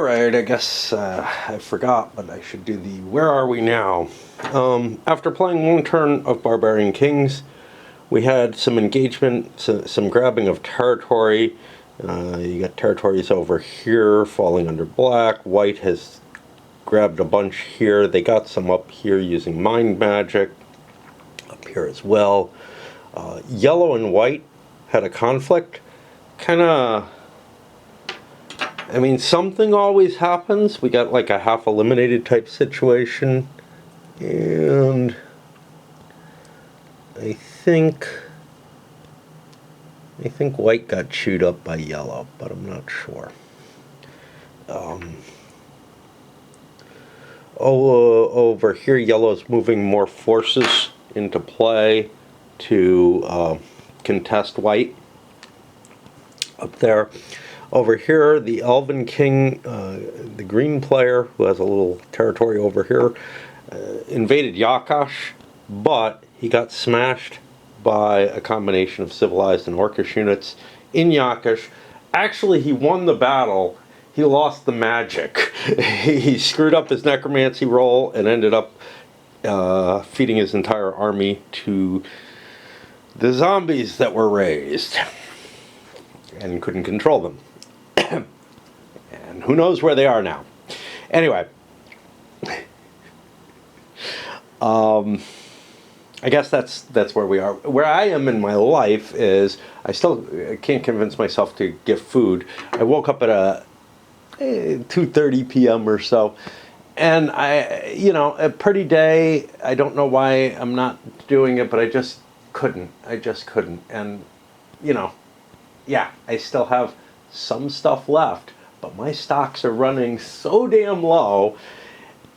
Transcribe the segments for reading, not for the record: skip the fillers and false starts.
Alright, I guess I forgot, but I should do the where are we now? After playing one turn of Barbarian Kings, we had some engagement, some grabbing of territory. You got territories over here falling under black. White has grabbed a bunch here. They got some up here using mind magic. Up here as well. Yellow and white had a conflict. I mean, something always happens. We got like a half eliminated type situation. And I think white got chewed up by yellow, but I'm not sure. Over here, yellow's moving more forces into play to contest white. Up there. Over here, the Elven King, the green player, who has a little territory over here, invaded Yakash, but he got smashed by a combination of civilized and orcish units in Yakash. Actually, he won the battle. He lost the magic. He screwed up his necromancy roll and ended up feeding his entire army to the zombies that were raised and couldn't control them. And who knows where they are now. Anyway, I guess that's where we are. Where I am in my life is I still can't convince myself to get food. I woke up at 2:30 p.m. or so, and a pretty day. I don't know why I'm not doing it, but I just couldn't. And yeah, I still have some stuff left, but my stocks are running so damn low,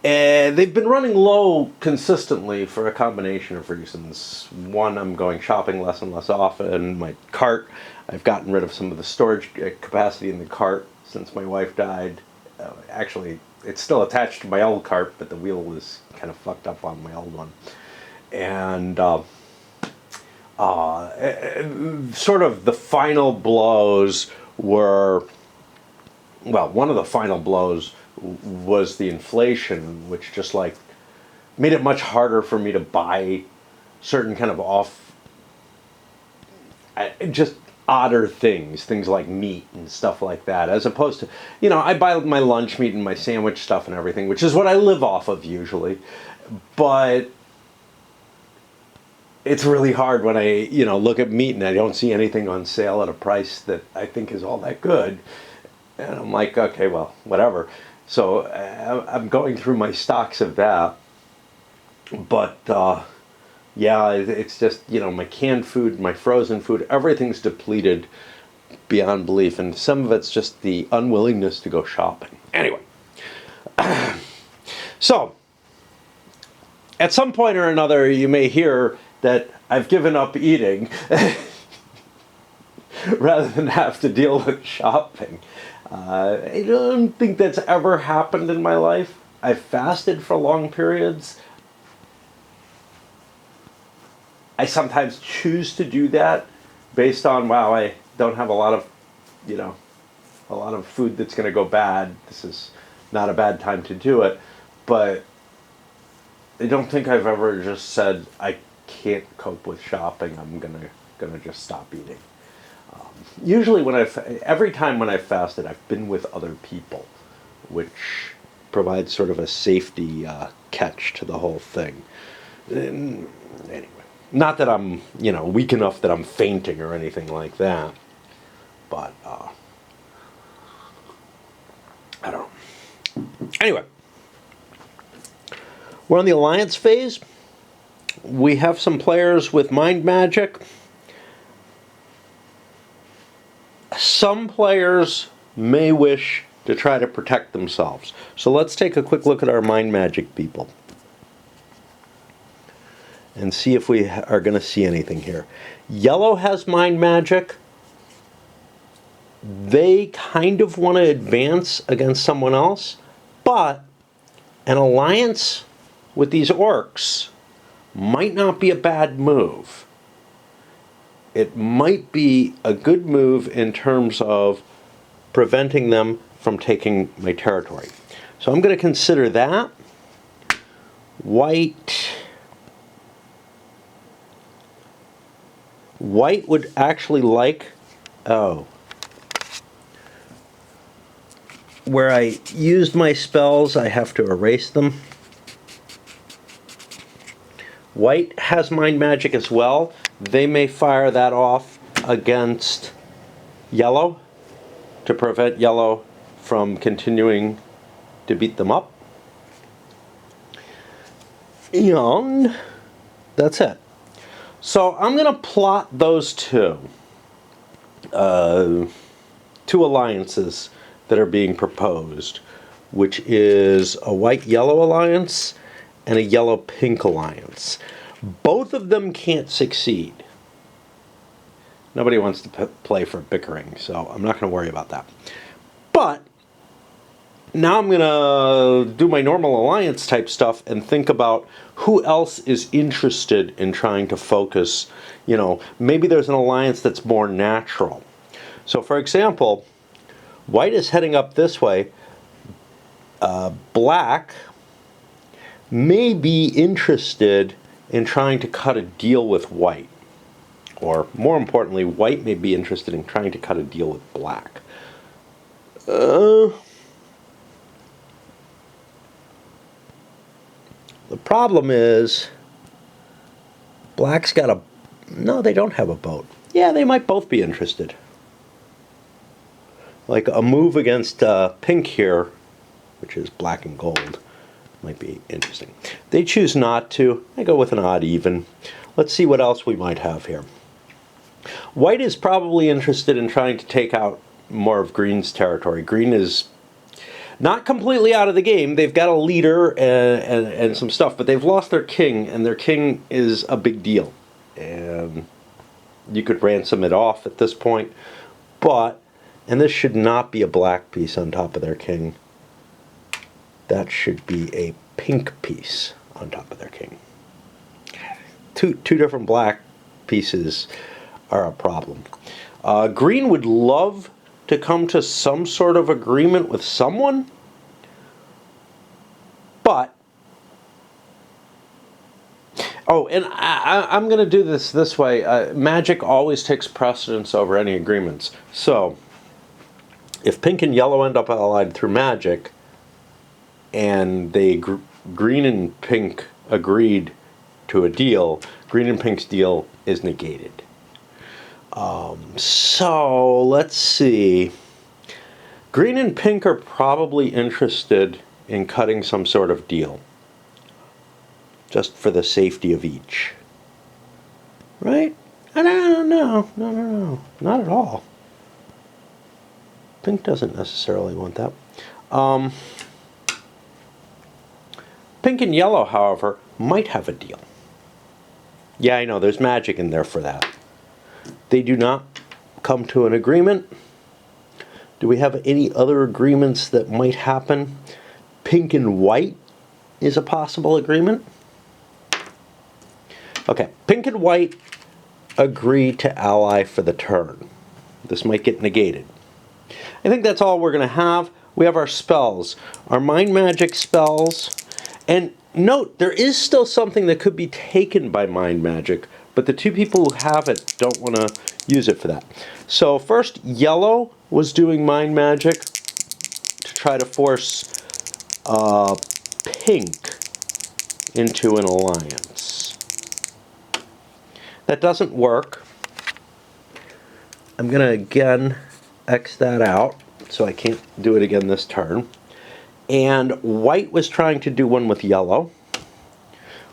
and they've been running low consistently for a combination of reasons. One, I'm going shopping less and less often. My cart, I've gotten rid of some of the storage capacity in the cart since my wife died. Actually, it's still attached to my old cart, but the wheel was kind of fucked up on my old one. And sort of the final blows were, well, one of the final blows was the inflation, which just like made it much harder for me to buy certain kind of just odder things like meat and stuff like that, as opposed to, I buy my lunch meat and my sandwich stuff and everything, which is what I live off of usually, but it's really hard when I, look at meat and I don't see anything on sale at a price that I think is all that good. And I'm like, okay, well, whatever. So I'm going through my stocks of that. But, yeah, it's just, my canned food, my frozen food, everything's depleted beyond belief. And some of it's just the unwillingness to go shopping. Anyway. So, at some point or another, you may hear that I've given up eating rather than have to deal with shopping. I don't think that's ever happened in my life. I've fasted for long periods. I sometimes choose to do that based on, wow, I don't have a lot of food that's going to go bad. This is not a bad time to do it. But I don't think I've ever just said, I can't cope with shopping, I'm gonna just stop eating. Usually every time when I've fasted, I've been with other people, which provides sort of a safety catch to the whole thing. And anyway, not that I'm, weak enough that I'm fainting or anything like that, but I don't know. Anyway, we're on the alliance phase. We have some players with mind magic. Some players may wish to try to protect themselves. So let's take a quick look at our mind magic people and see if we are going to see anything here. Yellow has mind magic. They kind of want to advance against someone else, but an alliance with these orcs might not be a bad move. It might be a good move in terms of preventing them from taking my territory. So I'm going to consider that. White would actually like, oh, where I used my spells, I have to erase them. White has mind magic as well. They may fire that off against yellow to prevent yellow from continuing to beat them up. And that's it. So I'm going to plot those two alliances that are being proposed, which is a white-yellow alliance and a yellow-pink alliance. Both of them can't succeed. Nobody wants to play for bickering, so I'm not going to worry about that. But now I'm going to do my normal alliance type stuff and think about who else is interested in trying to focus. You know, maybe there's an alliance that's more natural. So for example, white is heading up this way. Black may be interested in trying to cut a deal with white. Or more importantly, white may be interested in trying to cut a deal with black. The problem is, black's got a... No, they don't have a boat. Yeah, they might both be interested. Like a move against pink here, which is black and gold, might be interesting. They choose not to. I go with an odd even. Let's see what else we might have here. White is probably interested in trying to take out more of green's territory. Green is not completely out of the game. They've got a leader and some stuff, but they've lost their king, and their king is a big deal. And you could ransom it off at this point. But, and this should not be a black piece on top of their king. That should be a pink piece on top of their king. Two different black pieces are a problem. Green would love to come to some sort of agreement with someone, but oh, and I'm going to do this way. Magic always takes precedence over any agreements. So if pink and yellow end up allied through magic, and they green and pink agreed to a deal, green and pink's deal is negated. So let's see. Green and pink are probably interested in cutting some sort of deal, just for the safety of each. Right? No, not at all. Pink doesn't necessarily want that. Pink and yellow, however, might have a deal. Yeah, I know, there's magic in there for that. They do not come to an agreement. Do we have any other agreements that might happen? Pink and white is a possible agreement. Okay, pink and white agree to ally for the turn. This might get negated. I think that's all we're going to have. We have our spells, our mind magic spells. And note, there is still something that could be taken by mind magic, but the two people who have it don't want to use it for that. So first, yellow was doing mind magic to try to force pink into an alliance. That doesn't work. I'm going to again X that out, so I can't do it again this turn. And white was trying to do one with yellow,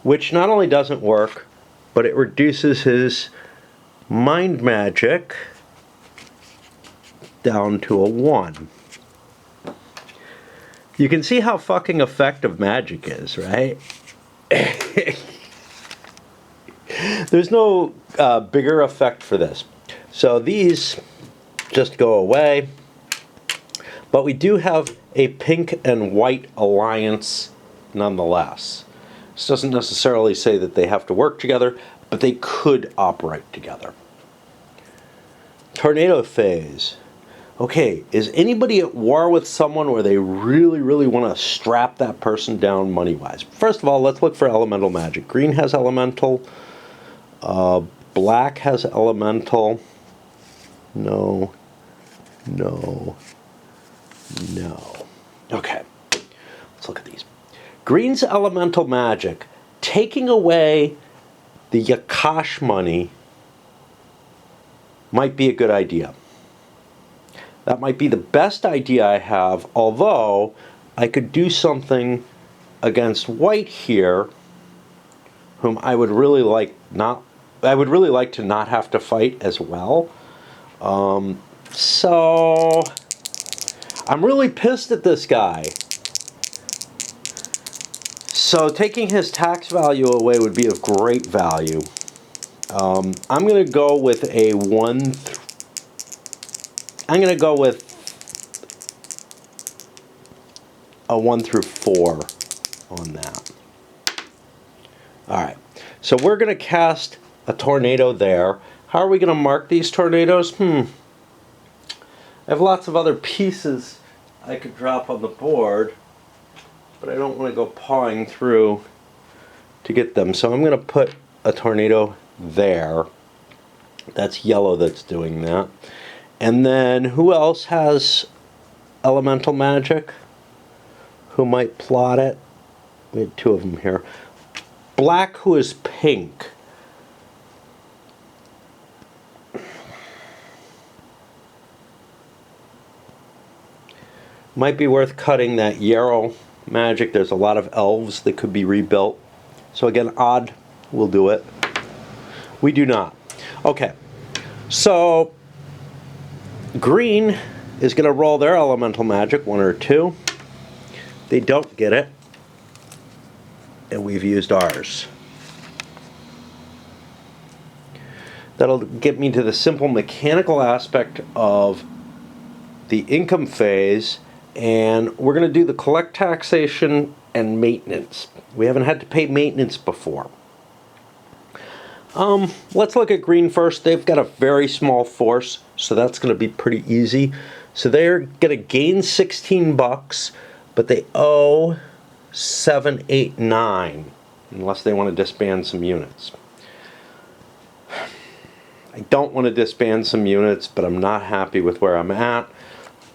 which not only doesn't work, but it reduces his mind magic down to a 1. You can see how fucking effective magic is, right? There's no bigger effect for this. So these just go away. But we do have a pink and white alliance nonetheless. This doesn't necessarily say that they have to work together, but they could operate together. Tornado phase. Okay, is anybody at war with someone where they really, really want to strap that person down money-wise? First of all, let's look for elemental magic. Green has elemental. Black has elemental. No. No. No. Okay, let's look at these. Green's elemental magic. Taking away the Yakash money might be a good idea. That might be the best idea I have, although I could do something against white here, whom I would really like to not have to fight as well. So I'm really pissed at this guy. So taking his tax value away would be of great value. I'm going to go with a 1. I'm going to go with a 1 through 4 on that. All right. So we're going to cast a tornado there. How are we going to mark these tornadoes? I have lots of other pieces I could drop on the board, but I don't want to go pawing through to get them. So I'm going to put a tornado there. That's yellow that's doing that. And then who else has elemental magic? Who might plot it? We had 2 of them here. Black, who is pink. Might be worth cutting that yarrow magic. There's a lot of elves that could be rebuilt. So again, odd will do it. We do not. Okay, so green is going to roll their elemental magic, 1 or 2. They don't get it, and we've used ours. That'll get me to the simple mechanical aspect of the income phase, and we're going to do the collect taxation and maintenance. We haven't had to pay maintenance before. Let's look at green first. They've got a very small force, so that's going to be pretty easy. So they're going to gain 16 bucks, but they owe 7, 8, 9, unless they want to disband some units. I don't want to disband some units, but I'm not happy with where I'm at.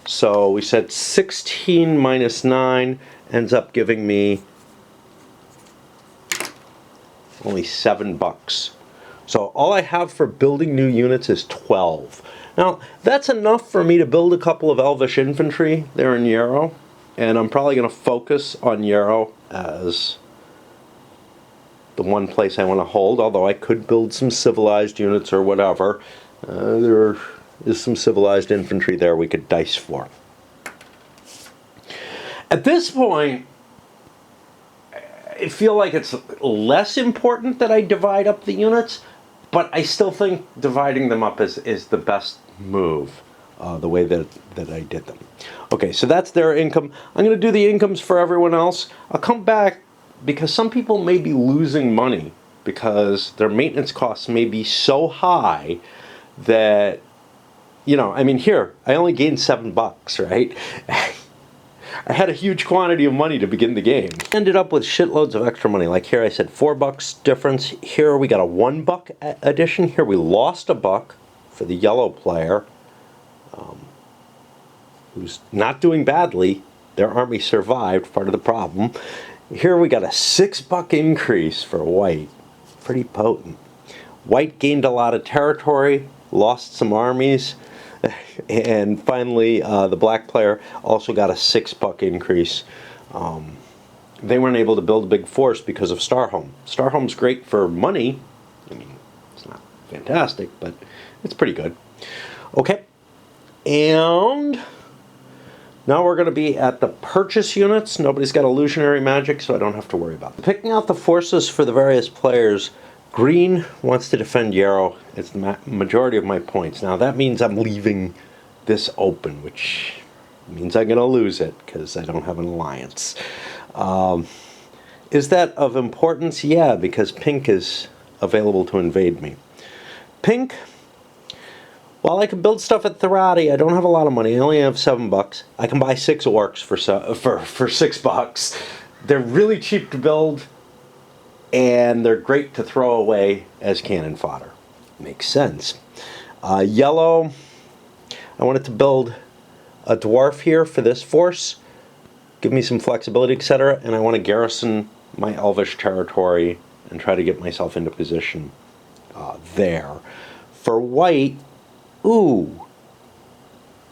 So we said 16 minus 9 ends up giving me only 7 bucks. So all I have for building new units is 12. Now, that's enough for me to build a couple of Elvish infantry there in Yarrow, and I'm probably going to focus on Yarrow as the one place I want to hold, although I could build some civilized units or whatever. There is some civilized infantry there we could dice for. At this point, I feel like it's less important that I divide up the units, but I still think dividing them up is the best move, the way that I did them. Okay, so that's their income. I'm going to do the incomes for everyone else. I'll come back because some people may be losing money because their maintenance costs may be so high that, you know, I mean, here, I only gained 7 bucks, right? I had a huge quantity of money to begin the game. Ended up with shitloads of extra money. Like here I said 4 bucks difference. Here we got a 1 buck addition. Here we lost a buck for the yellow player, who's not doing badly. Their army survived, part of the problem. Here we got a 6 buck increase for white. Pretty potent. White gained a lot of territory, lost some armies. And finally, the black player also got a 6 buck increase. They weren't able to build a big force because of Starhome. Starhome's great for money. I mean, it's not fantastic, but it's pretty good. Okay, and now we're going to be at the purchase units. Nobody's got illusionary magic, so I don't have to worry about it. Picking out the forces for the various players. Green wants to defend Yarrow. It's the majority of my points. Now that means I'm leaving this open, which means I'm going to lose it because I don't have an alliance. Is that of importance? Yeah, because pink is available to invade me. Pink While I can build stuff at Therati, I don't have a lot of money. I only have $7. I can buy 6 orcs for $6. They're really cheap to build, and they're great to throw away as cannon fodder. Makes sense. Yellow, I wanted to build a dwarf here for this force, give me some flexibility, etc. And I want to garrison my elvish territory and try to get myself into position there. For white, ooh,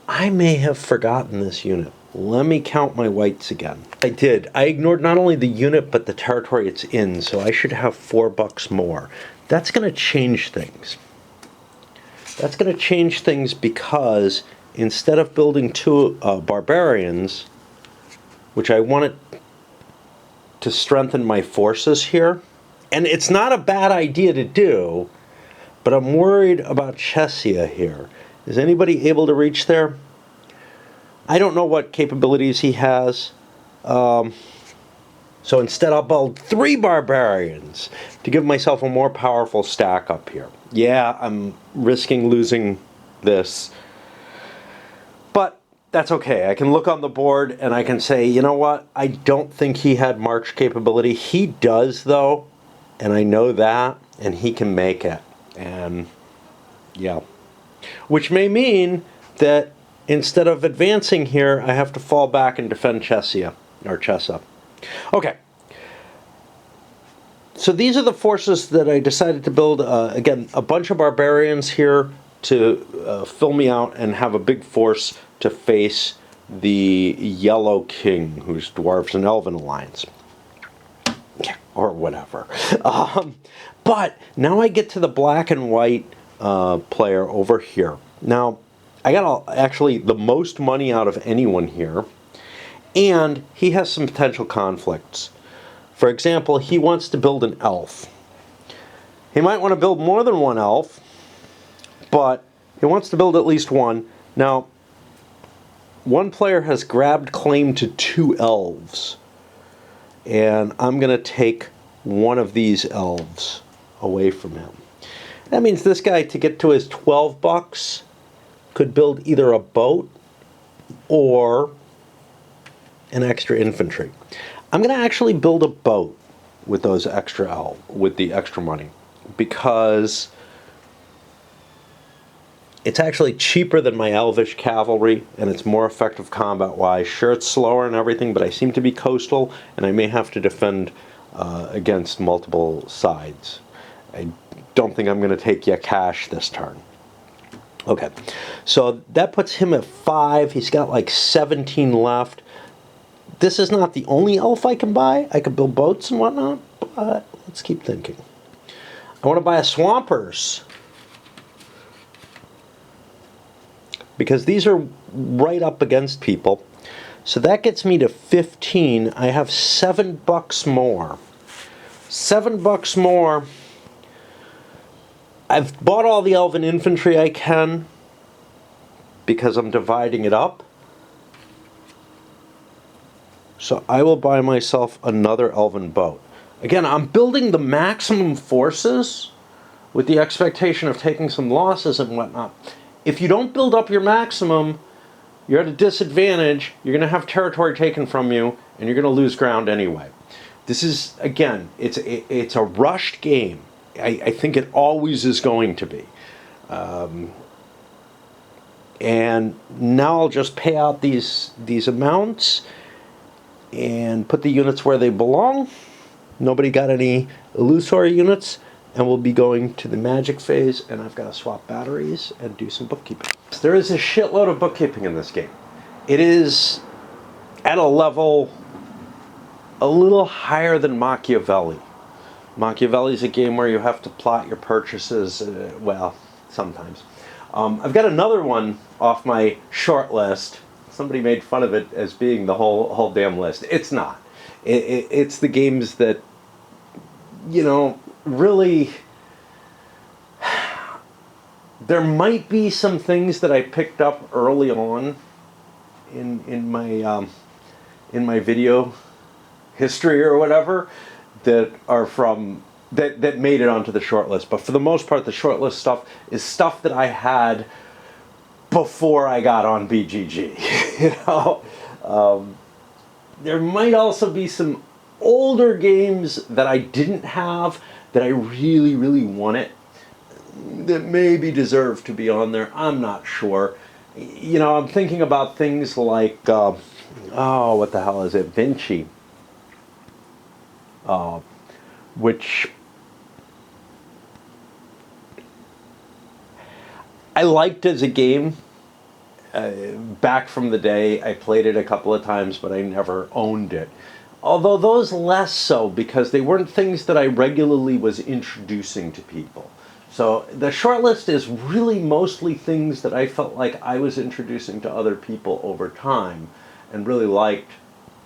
I may have forgotten this unit. Let me count my whites again. I did. I ignored not only the unit, but the territory it's in, so I should have $4 more. That's going to change things. That's going to change things because instead of building 2 barbarians, which I wanted to strengthen my forces here, and it's not a bad idea to do, but I'm worried about Chesia here. Is anybody able to reach there? I don't know what capabilities he has. So instead I'll build 3 barbarians to give myself a more powerful stack up here. Yeah, I'm risking losing this, but that's okay. I can look on the board and I can say, you know what, I don't think he had march capability. He does though, and I know that, and he can make it. And yeah, which may mean that instead of advancing here, I have to fall back and defend Chesia, or Chessa. Okay, so these are the forces that I decided to build. Again, a bunch of barbarians here to fill me out and have a big force to face the Yellow King, who's Dwarves and Elven Alliance. Yeah, or whatever. But now I get to the black and white player over here. Now, I got actually the most money out of anyone here, and he has some potential conflicts. For example, he wants to build an elf. He might want to build more than 1 elf, but he wants to build at least 1. Now, 1 player has grabbed claim to 2 elves, and I'm going to take one of these elves away from him. That means this guy, to get to his $12, could build either a boat or an extra infantry. I'm going to actually build a boat with those with the extra money, because it's actually cheaper than my elvish cavalry, and it's more effective combat-wise. Sure, it's slower and everything, but I seem to be coastal, and I may have to defend against multiple sides. I don't think I'm going to take Yakash this turn. Okay, so that puts him at 5. He's got like 17 left. This is not the only elf I can buy. I could build boats and whatnot, but let's keep thinking. I want to buy a Swampers, because these are right up against people. So that gets me to 15. I have $7 more. $7 more. I've bought all the elven infantry I can because I'm dividing it up. So I will buy myself another elven boat. Again, I'm building the maximum forces with the expectation of taking some losses and whatnot. If you don't build up your maximum, you're at a disadvantage. You're going to have territory taken from you, and you're going to lose ground anyway. This is, again, it's a rushed game. I think it always is going to be. And now I'll just pay out these amounts and put the units where they belong. Nobody got any illusory units, and we'll be going to the magic phase, and I've got to swap batteries and do some bookkeeping. There is a shitload of bookkeeping in this game. It is at a level a little higher than Machiavelli. Machiavelli is a game where you have to plot your purchases, well, sometimes. I've got another one off my short list. Somebody made fun of it as being the whole damn list. It's not. It's the games that, you know, really, there might be some things that I picked up early on in my video history or whatever that are from that made it onto the short list. But for the most part, the short list stuff is stuff that I had before I got on BGG. You know, there might also be some older games that I didn't have that I really, really wanted that maybe deserve to be on there. I'm not sure. You know, I'm thinking about things like, oh, what the hell is it? Vinci, which I liked as a game. Back from the day, I played it a couple of times, but I never owned it. Although those less so, because they weren't things that I regularly was introducing to people. So the short list is really mostly things that I felt like I was introducing to other people over time and really liked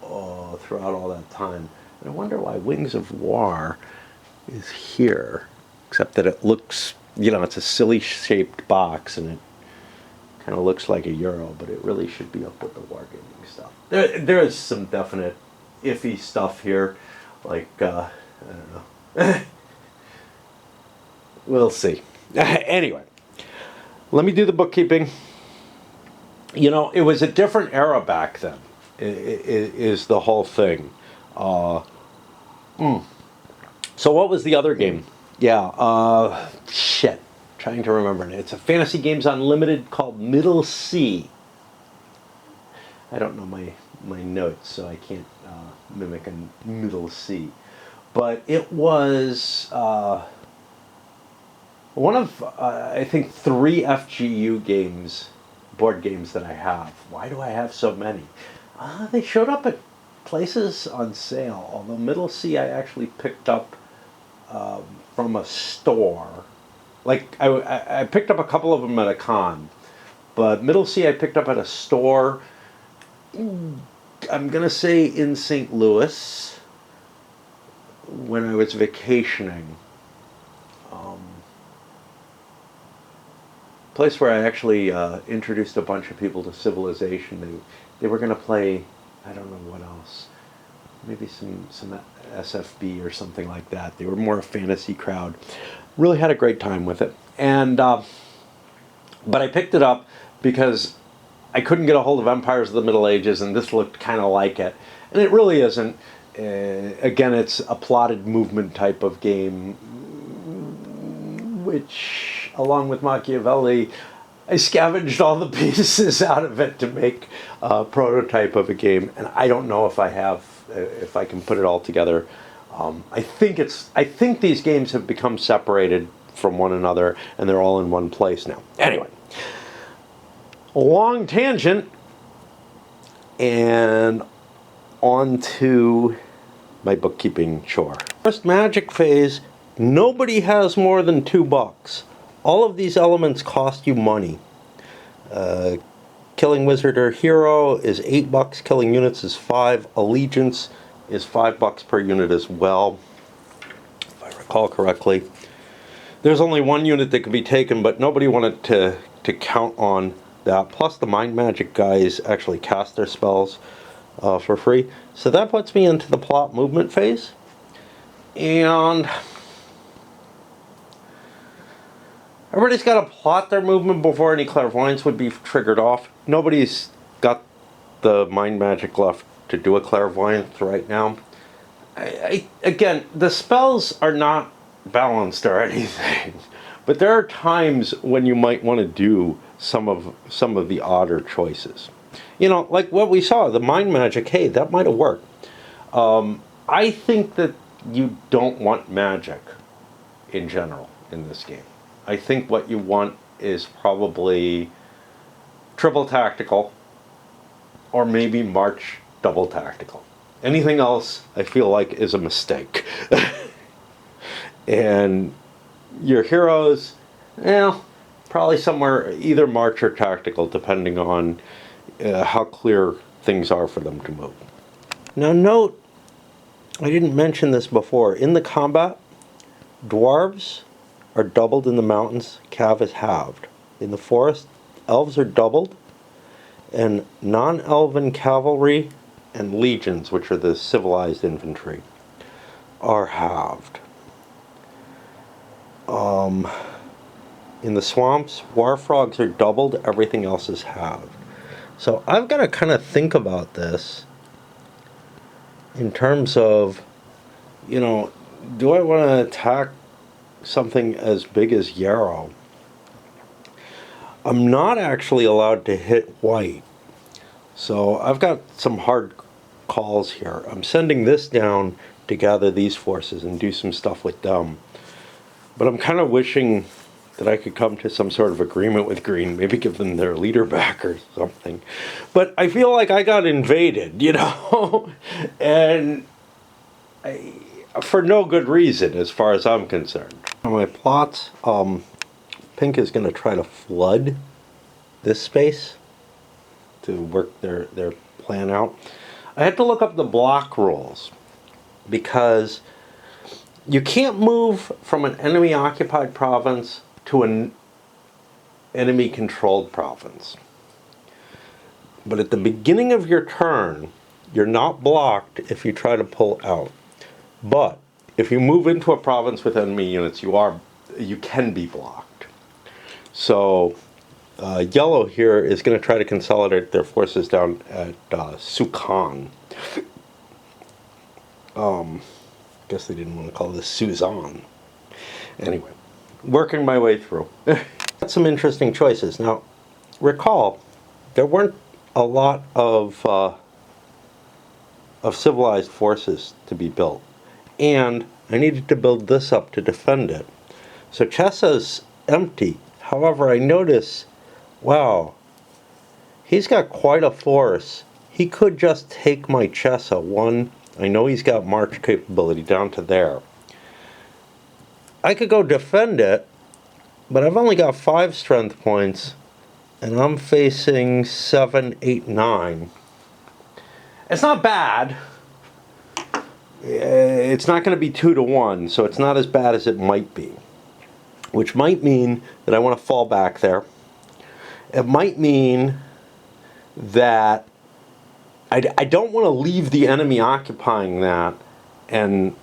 throughout all that time. And I wonder why Wings of War is here, except that it looks, you know, it's a silly shaped box and it kind of looks like a Euro, but it really should be up with the wargaming stuff. There is some definite iffy stuff here, like, I don't know. We'll see. Anyway, let me do the bookkeeping. You know, it was a different era back then, is the whole thing. So what was the other game? Yeah, shit. Trying to remember. It's a Fantasy Games Unlimited called Middle Sea. I don't know my notes, so I can't mimic a Middle Sea. But it was one of, I think, 3 FGU games, board games that I have. Why do I have so many? They showed up at places on sale, although Middle Sea I actually picked up from a store. Like, I picked up a couple of them at a con, but Middle Sea I picked up at a store, I'm going to say in St. Louis, when I was vacationing. Place where I actually introduced a bunch of people to Civilization. They were going to play, I don't know what else, maybe some SFB or something like that. They were more a fantasy crowd. Really had a great time with it. And but I picked it up because I couldn't get a hold of Empires of the Middle Ages, and this looked kind of like it. And it really isn't. Again, it's a plotted movement type of game, which, along with Machiavelli, I scavenged all the pieces out of it to make a prototype of a game, and I don't know if I can put it all together. I think these games have become separated from one another, and they're all in one place now. Anyway, long tangent, and on to my bookkeeping chore. First Magic phase, nobody has more than $2. All of these elements cost you money. Killing Wizard or Hero is $8. Killing units is $5. Allegiance is $5 per unit as well, if I recall correctly. There's only one unit that can be taken, but nobody wanted to count on that. Plus, the Mind Magic guys actually cast their spells for free. So that puts me into the plot movement phase. And everybody's got to plot their movement before any clairvoyance would be triggered off. Nobody's got the Mind Magic left to do a clairvoyance right now. Again, the spells are not balanced or anything, but there are times when you might want to do some of the odder choices. You know, like what we saw, the Mind Magic, hey, that might have worked. I think that you don't want magic in general in this game. I think what you want is probably triple tactical, or maybe March double tactical. Anything else, I feel like, is a mistake. And your heroes, well, probably somewhere either March or tactical, depending on how clear things are for them to move. Now note, I didn't mention this before, in the combat, dwarves are doubled in the mountains, cav is halved. In the forest, elves are doubled, and non-elven cavalry and legions, which are the civilized infantry, are halved. In the swamps, war frogs are doubled, everything else is halved. So I've got to kind of think about this in terms of, you know, do I want to attack something as big as Yarrow? I'm not actually allowed to hit white. So I've got some hard calls here. I'm sending this down to gather these forces and do some stuff with them. But I'm kind of wishing that I could come to some sort of agreement with Green, maybe give them their leader back or something. But I feel like I got invaded, you know? And for no good reason as far as I'm concerned. On my plots, Pink is going to try to flood this space to work their plan out. I had to look up the block rules because you can't move from an enemy occupied province to an enemy controlled province. But at the beginning of your turn, you're not blocked if you try to pull out. But if you move into a province with enemy units, you can be blocked. So Yellow here is going to try to consolidate their forces down at Sukan. Guess they didn't want to call this Suzanne. Anyway, working my way through. Got some interesting choices. Now, recall, there weren't a lot of civilized forces to be built. And I needed to build this up to defend it. So Chessa's empty. However, I notice, wow, he's got quite a force. He could just take my Chessa. One, I know he's got march capability down to there. I could go defend it, but I've only got 5 strength points, and I'm facing 7, 8, 9. It's not bad. It's not going to be 2 to 1, so it's not as bad as it might be. Which might mean that I want to fall back there. It might mean that I don't want to leave the enemy occupying that, and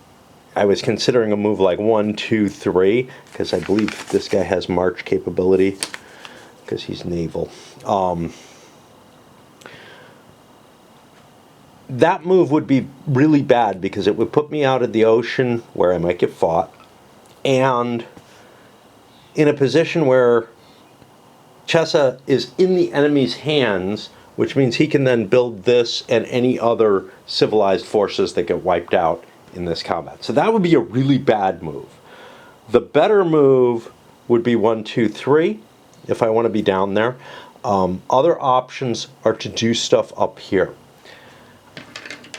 I was considering a move like 1, 2, 3, because I believe this guy has march capability, because he's naval. That move would be really bad because it would put me out of the ocean where I might get fought, and in a position where Chessa is in the enemy's hands, which means he can then build this and any other civilized forces that get wiped out in this combat. So that would be a really bad move. The better move would be 1, 2, 3 if I want to be down there. Other options are to do stuff up here.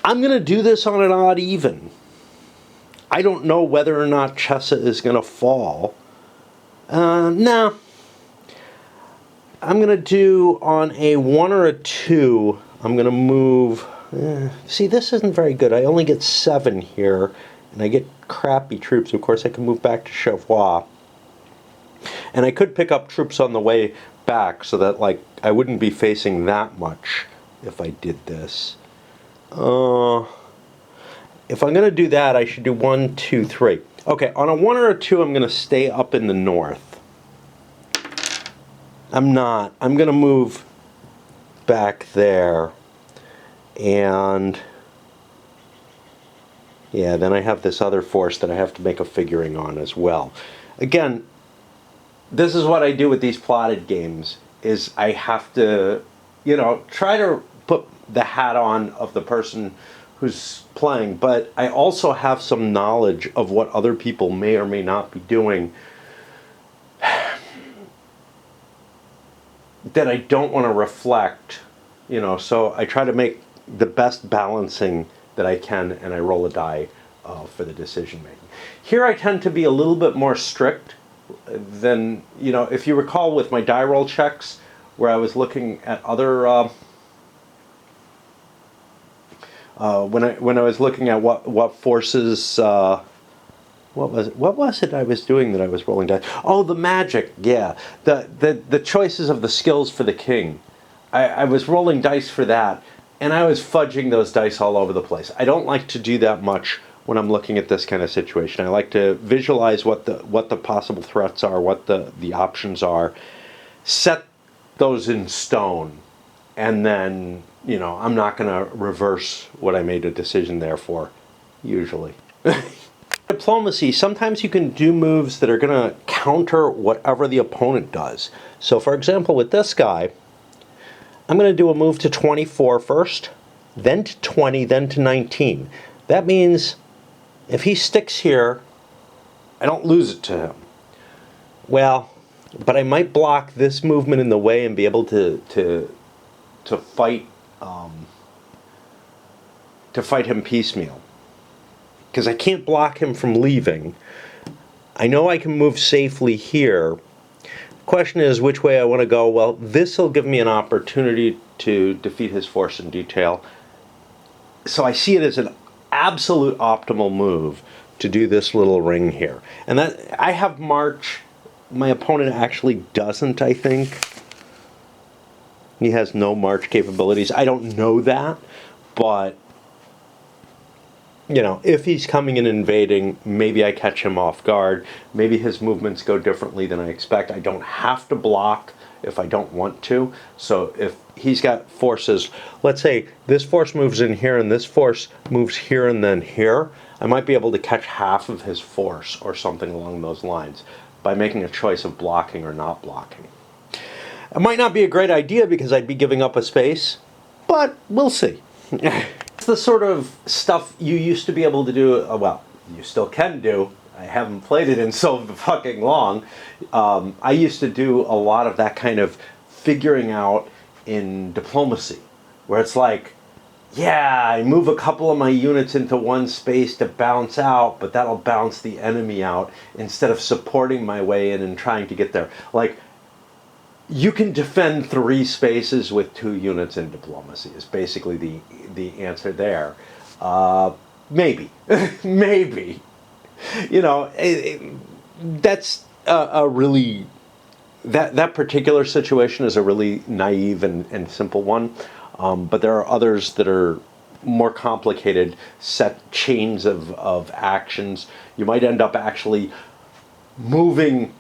I'm going to do this on an odd even. I don't know whether or not Chessa is going to fall. No. I'm going to do on a 1 or a 2, I'm going to move... see, this isn't very good. I only get 7 here, and I get crappy troops. Of course, I can move back to Chevois. And I could pick up troops on the way back so that, like, I wouldn't be facing that much if I did this. If I'm going to do that, I should do 1, 2, 3. Okay, on a 1 or a 2, I'm going to stay up in the north. I'm not. I'm going to move back there. And yeah, then I have this other force that I have to make a figuring on as well. Again, this is what I do with these plotted games, is I have to, you know, try to put the hat on of the person who's playing, but I also have some knowledge of what other people may or may not be doing that I don't want to reflect, you know, so I try to make the best balancing that I can, and I roll a die for the decision making. Here I tend to be a little bit more strict than, you know, if you recall with my die roll checks, where I was looking at other, when I was looking at what forces, what was it I was doing that I was rolling dice? Oh, the magic, yeah. The choices of the skills for the king. I was rolling dice for that, and I was fudging those dice all over the place. I don't like to do that much when I'm looking at this kind of situation. I like to visualize what the possible threats are, what the options are, set those in stone, and then, you know, I'm not going to reverse what I made a decision there for, usually. Diplomacy, sometimes you can do moves that are going to counter whatever the opponent does. So for example, with this guy, I'm going to do a move to 24 first, then to 20, then to 19. That means if he sticks here, I don't lose it to him. Well, but I might block this movement in the way and be able to fight him piecemeal, because I can't block him from leaving. I know I can move safely here. The question is which way I want to go. Well, this will give me an opportunity to defeat his force in detail. So I see it as an absolute optimal move to do this little ring here. And that I have march. My opponent actually doesn't, I think. He has no march capabilities. I don't know that, but you know, if he's coming and invading, maybe I catch him off guard. Maybe his movements go differently than I expect. I don't have to block if I don't want to. So if he's got forces, let's say this force moves in here and this force moves here and then here, I might be able to catch half of his force or something along those lines by making a choice of blocking or not blocking. It might not be a great idea because I'd be giving up a space, but we'll see. It's the sort of stuff you used to be able to do, well, you still can do. I haven't played it in so fucking long. I used to do a lot of that kind of figuring out in diplomacy, where it's like, yeah, I move a couple of my units into one space to bounce out, but that'll bounce the enemy out instead of supporting my way in and trying to get there. Like, you can defend 3 spaces with 2 units in diplomacy is basically the answer there. Maybe. Maybe. You know, that's a really... That particular situation is a really naive and simple one. But there are others that are more complicated, set chains of actions. You might end up actually moving...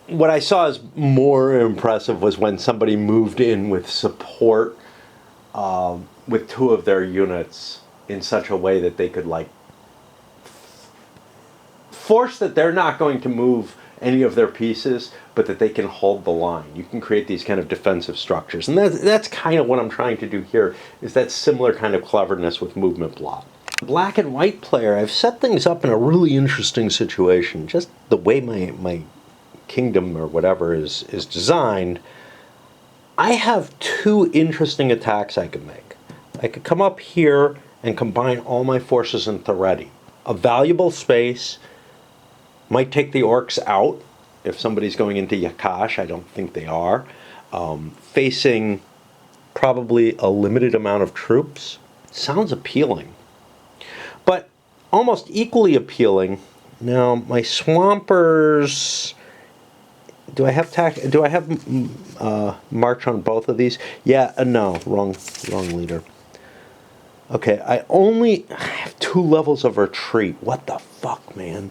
What I saw as more impressive was when somebody moved in with support with 2 of their units in such a way that they could, like, force that they're not going to move any of their pieces, but that they can hold the line. You can create these kind of defensive structures. And that's kind of what I'm trying to do here, is that similar kind of cleverness with movement block. Black and white player, I've set things up in a really interesting situation. Just the way my kingdom or whatever is designed, I have 2 interesting attacks I could make. I could come up here and combine all my forces in Thereti. A valuable space, might take the orcs out if somebody's going into Yakash. I don't think they are. Facing probably a limited amount of troops. Sounds appealing. But almost equally appealing, now my swampers... Do I have march on both of these? Yeah, no, wrong leader. Okay, I have 2 levels of retreat. What the fuck, man?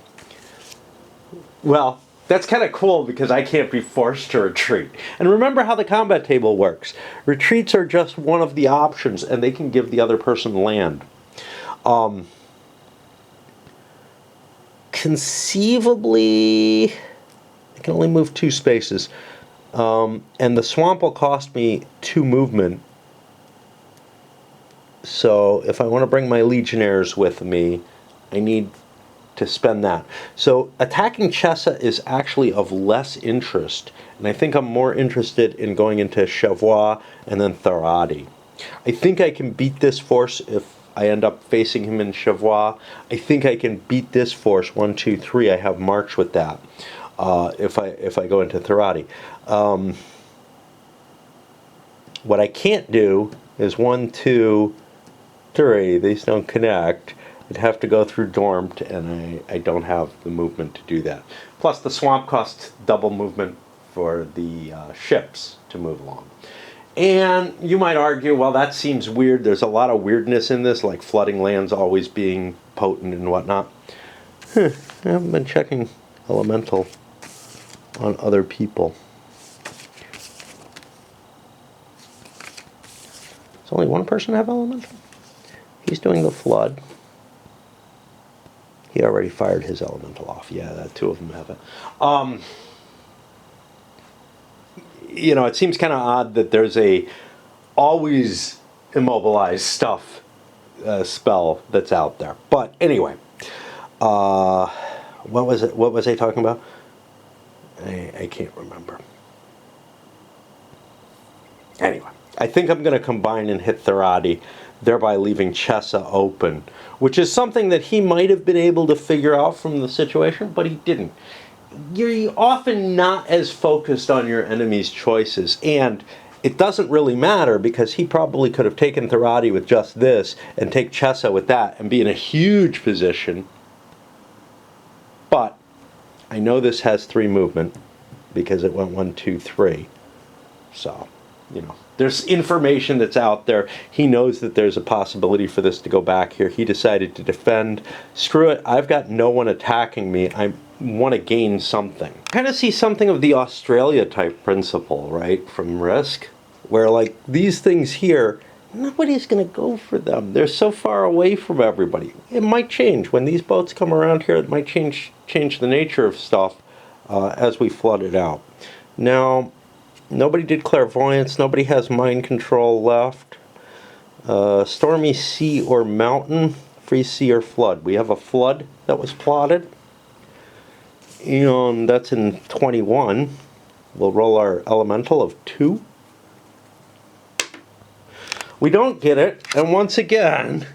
Well, that's kind of cool because I can't be forced to retreat. And remember how the combat table works. Retreats are just one of the options, and they can give the other person land. Conceivably... I can only move 2 spaces, and the swamp will cost me 2 movement. So if I want to bring my legionnaires with me, I need to spend that. So attacking Chessa is actually of less interest, and I think I'm more interested in going into Chavois and then Therati. I think I can beat this force if I end up facing him in Chavois. I think I can beat this force 1, 2, 3. I have march with that. If I go into Therati. What I can't do is 1, 2, 3. These don't connect. I'd have to go through Dormt, and I don't have the movement to do that. Plus, the swamp costs double movement for the ships to move along. And you might argue, well, that seems weird. There's a lot of weirdness in this, like flooding lands always being potent and whatnot. I haven't been checking elemental on other people. Does only one person have elemental? He's doing the flood. He already fired his elemental off. Yeah, two of them have it. You know, it seems kind of odd that there's a always immobilized stuff spell that's out there. But anyway, what was it? What was I talking about? I can't remember. Anyway, I think I'm going to combine and hit Therati, thereby leaving Chessa open, which is something that he might have been able to figure out from the situation, but he didn't. You're often not as focused on your enemy's choices, and it doesn't really matter because he probably could have taken Therati with just this and take Chessa with that and be in a huge position. But I know this has 3 movement because it went 1, 2, 3. So, you know, there's information that's out there. He knows that there's a possibility for this to go back here. He decided to defend. Screw it, I've got no one attacking me. I want to gain something. I kind of see something of the Australia type principle, right, from Risk, where like these things here, nobody's going to go for them. They're so far away from everybody. It might change. When these boats come around here, it might change the nature of stuff as we flood it out. Now, nobody did clairvoyance. Nobody has mind control left. Stormy sea or mountain, free sea or flood. We have a flood that was plotted. And that's in 21. We'll roll our elemental of 2. We don't get it, and once again,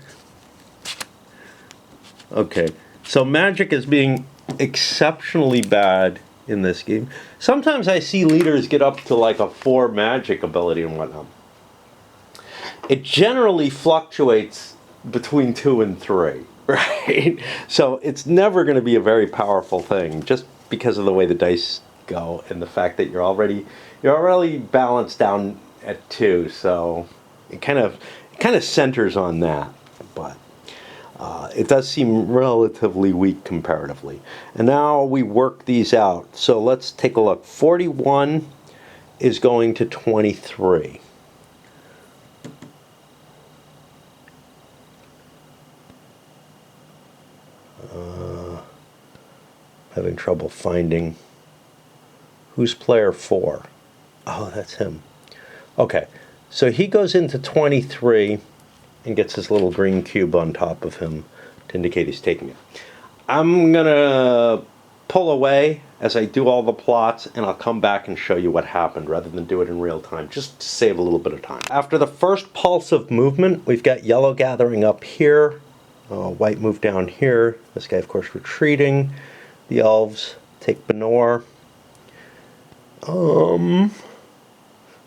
okay, so magic is being exceptionally bad in this game. Sometimes I see leaders get up to like a 4 magic ability and whatnot. It generally fluctuates between 2 and 3, right? So it's never going to be a very powerful thing just because of the way the dice go and the fact that you're already balanced down at 2, so it kind of centers on that, but it does seem relatively weak comparatively. And now we work these out. So let's take a look. 41 is going to 23. Having trouble finding who's player 4. Oh, that's him. Okay. So he goes into 23 and gets his little green cube on top of him to indicate he's taking it. I'm going to pull away as I do all the plots, and I'll come back and show you what happened rather than do it in real time, just to save a little bit of time. After the first pulse of movement, we've got yellow gathering up here, white move down here, this guy, of course, retreating. The elves take Benor.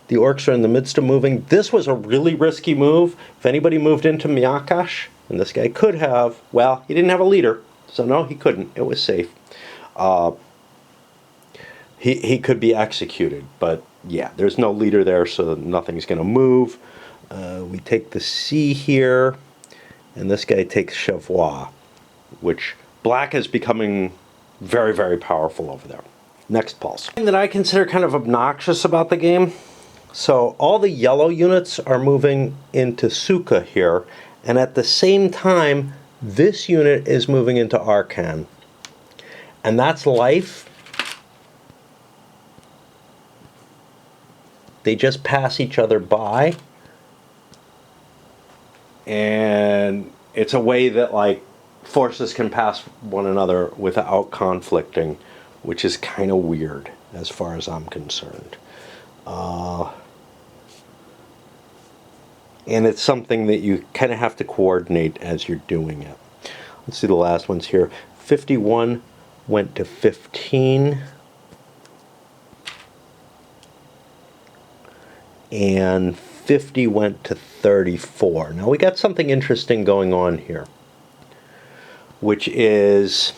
The orcs are in the midst of moving. This was a really risky move. If anybody moved into Miakash, and this guy could have, well, he didn't have a leader, so no, he couldn't. It was safe. He could be executed, but yeah, there's no leader there, so nothing's going to move. We take the C here, and this guy takes Chavois, which black is becoming very, very powerful over there. Next pulse. Thing that I consider kind of obnoxious about the game. So all the yellow units are moving into Suka here, and at the same time, this unit is moving into Arkan. And that's life. They just pass each other by. And it's a way that like forces can pass one another without conflicting, which is kind of weird as far as I'm concerned. And it's something that you kind of have to coordinate as you're doing it. Let's see the last ones here. 51 went to 15. And 50 went to 34. Now we got something interesting going on here, which is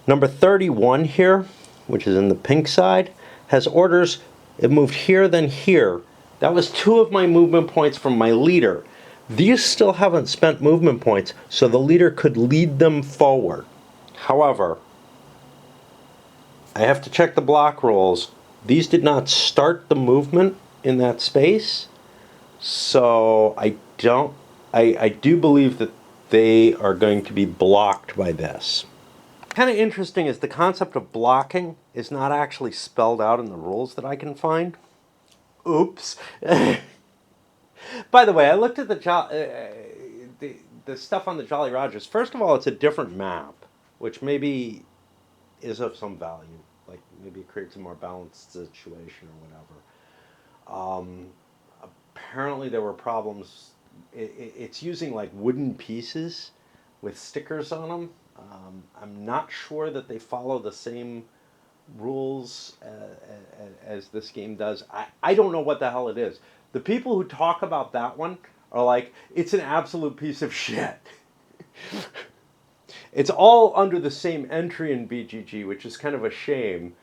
number 31 here, which is in the pink side, has orders. It moved here, then here, That was 2 of my movement points from my leader. These still haven't spent movement points, so the leader could lead them forward. However, I have to check the block rules. These did not start the movement in that space, so I do believe that they are going to be blocked by this. Kind of interesting is the concept of blocking is not actually spelled out in the rules that I can find. Oops. By the way, I looked at the stuff on the Jolly Rogers. First of all, it's a different map, which maybe is of some value. Like maybe it creates a more balanced situation or whatever. Apparently, there were problems. It's using like wooden pieces with stickers on them. I'm not sure that they follow the same rules as this game does. I don't know what the hell it is. The people who talk about that one are like, it's an absolute piece of shit. It's all under the same entry in BGG, which is kind of a shame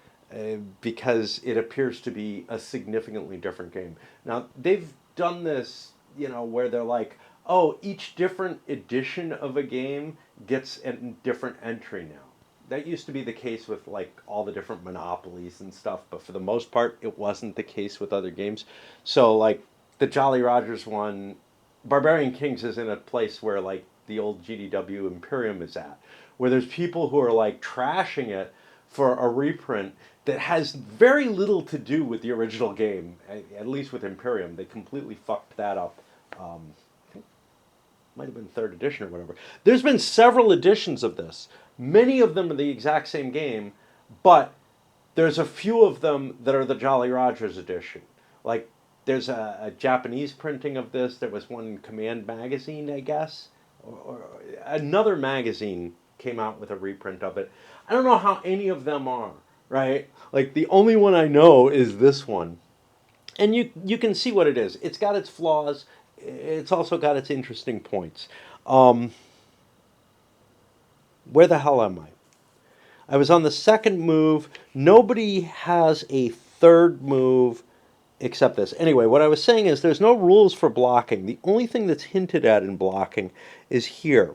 because it appears to be a significantly different game. Now, they've done this, where they're like, oh, each different edition of a game gets a different entry now. That used to be the case with like all the different monopolies and stuff, but for the most part, it wasn't the case with other games. So like the Jolly Rogers one, Barbarian Kings is in a place where like the old GDW Imperium is at, where there's people who are like trashing it for a reprint that has very little to do with the original game. At least with Imperium, they completely fucked that up. Might have been 3rd edition or whatever. There's been several editions of this. Many of them are the exact same game, but there's a few of them that are the Jolly Rogers edition. Like, there's a Japanese printing of this. There was one in Command Magazine, I guess. Or another magazine came out with a reprint of it. I don't know how any of them are, right? Like, the only one I know is this one. And you can see what it is. It's got its flaws. It's also got its interesting points. Where the hell am I? I was on the second move. Nobody has a third move except this. Anyway, what I was saying is there's no rules for blocking. The only thing that's hinted at in blocking is here.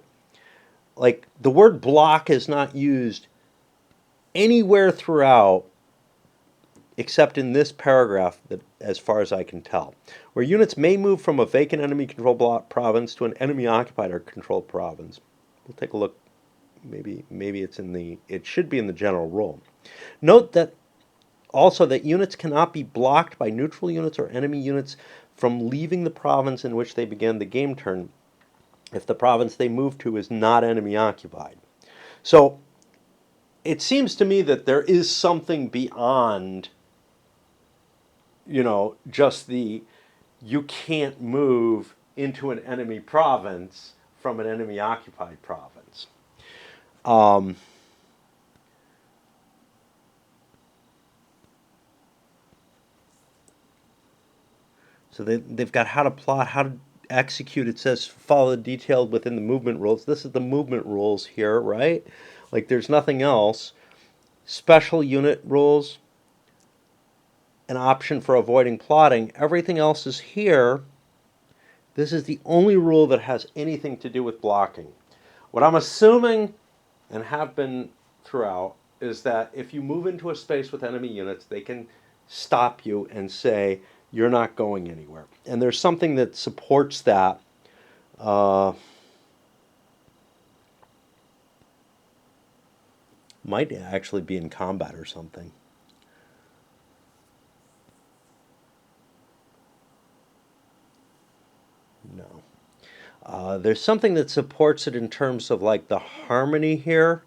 Like, the word block is not used anywhere throughout except in this paragraph, that, as far as I can tell, where units may move from a vacant enemy-controlled province to an enemy-occupied or controlled province. We'll take a look. Maybe it should be in the general rule. Note that also that units cannot be blocked by neutral units or enemy units from leaving the province in which they began the game turn if the province they move to is not enemy-occupied. So it seems to me that there is something beyond just you can't move into an enemy province from an enemy occupied province. So they've got how to plot, how to execute. It says follow the detailed within the movement rules. This is the movement rules here, right? Like there's nothing else. Special unit rules, an option for avoiding plotting. Everything else is here. This is the only rule that has anything to do with blocking. What I'm assuming, and have been throughout, is that if you move into a space with enemy units, they can stop you and say, you're not going anywhere. And there's something that supports that. Might actually be in combat or something. No. There's something that supports it in terms of like the harmony here.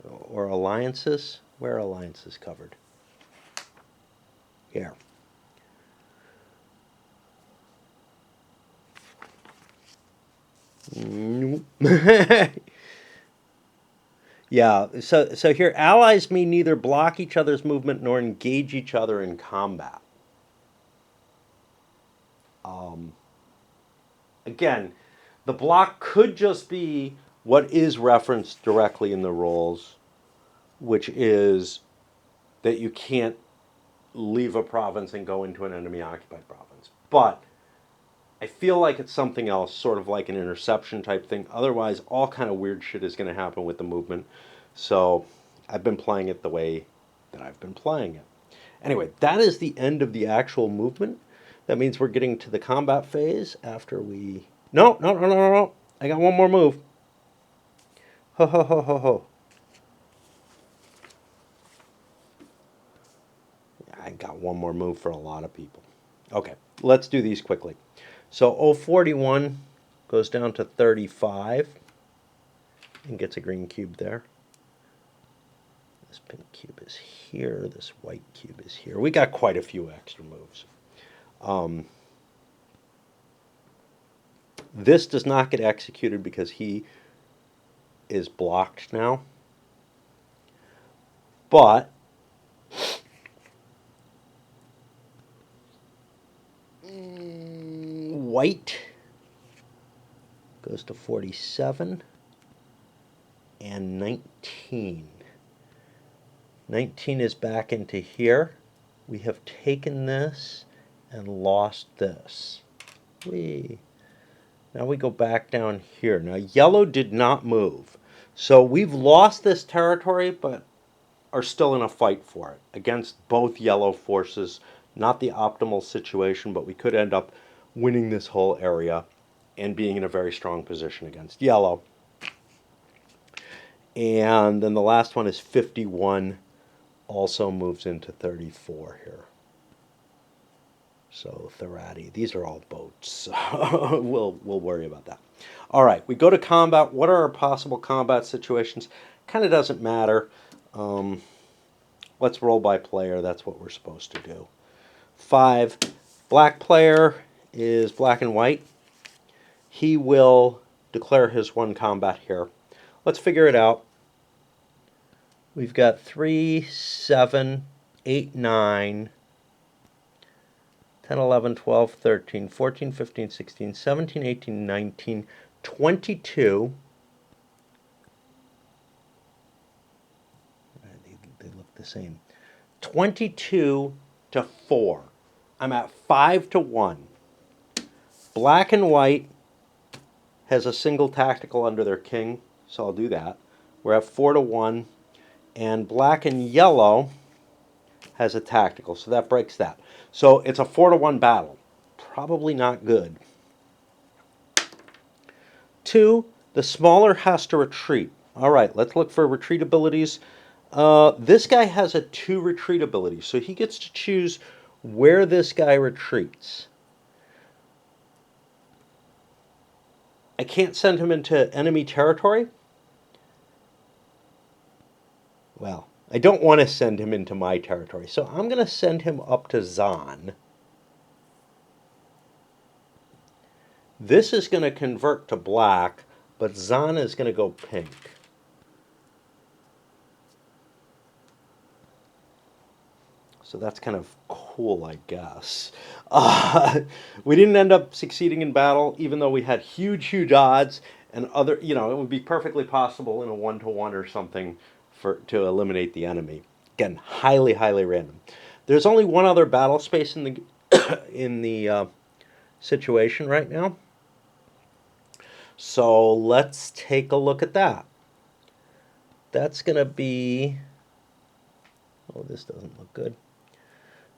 Or alliances. Where are alliances covered? Here. Yeah, so here, allies may neither block each other's movement nor engage each other in combat. Again, the block could just be what is referenced directly in the rules, which is that you can't leave a province and go into an enemy occupied province. But I feel like it's something else, sort of like an interception type thing. Otherwise, all kind of weird shit is going to happen with the movement. So I've been playing it the way that I've been playing it. Anyway, that is the end of the actual movement. That means we're getting to the combat phase after we... No, no, no, no, no, no. I got one more move. Ho, ho, ho, ho, ho. I got one more move for a lot of people. Okay, let's do these quickly. So 041 goes down to 35 and gets a green cube there. This pink cube is here. This white cube is here. We got quite a few extra moves. This does not get executed because he is blocked now. But white goes to 47 and 19. 19 is back into here. We have taken this and lost this. Now we go back down here. Now yellow did not move. So we've lost this territory, but are still in a fight for it against both yellow forces. Not the optimal situation, but we could end up winning this whole area and being in a very strong position against yellow. And then the last one is 51, also moves into 34 here. So Therati, these are all boats. we'll worry about that. All right, we go to combat. What are our possible combat situations? Kind of doesn't matter. Let's roll by player. That's what we're supposed to do. 5. Black player is black and white. He will declare his one combat here. Let's figure it out. We've got 3, 7, 8, 9, 10, 11, 12, 13, 14, 15, 16, 17, 18, 19, 22. They look the same. 22 to 4. I'm at 5 to 1. Black and white has a single tactical under their king, so I'll do that. We're at 4 to 1. And black and yellow has a tactical, so that breaks that. So it's a 4 to 1 battle. Probably not good. 2, the smaller has to retreat. All right, let's look for retreat abilities. This guy has a 2 retreat ability, so he gets to choose where this guy retreats. I can't send him into enemy territory. Well, I don't want to send him into my territory, so I'm going to send him up to Zan. This is going to convert to black, but Zan is going to go pink. So that's kind of cool, I guess. We didn't end up succeeding in battle, even though we had huge, huge odds. And other, it would be perfectly possible in a 1-to-1 or something to eliminate the enemy. Again, highly, highly random. There's only one other battle space in the in the situation right now. So let's take a look at that. That's going to be... Oh, this doesn't look good.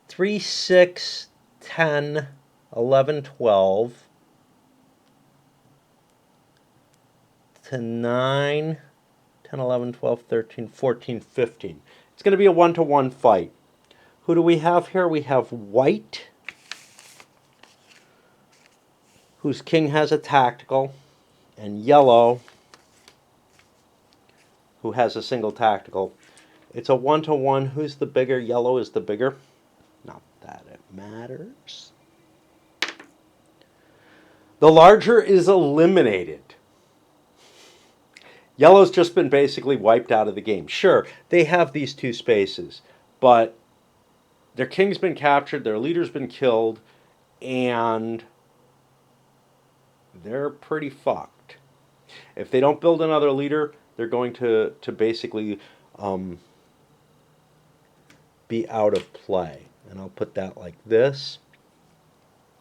3, 6, 10, 11, 12, to 9, 10, 11, 12, 13, 14, 15. It's going to be a 1-to-1 fight. Who do we have here? We have white, whose king has a tactical, and yellow, who has a single tactical. It's a 1-to-1. Who's the bigger? Yellow is the bigger. Not that it matters. The larger is eliminated. Yellow's just been basically wiped out of the game. Sure, they have these 2 spaces, but their king's been captured, their leader's been killed, and they're pretty fucked. If they don't build another leader, they're going to basically be out of play. And I'll put that like this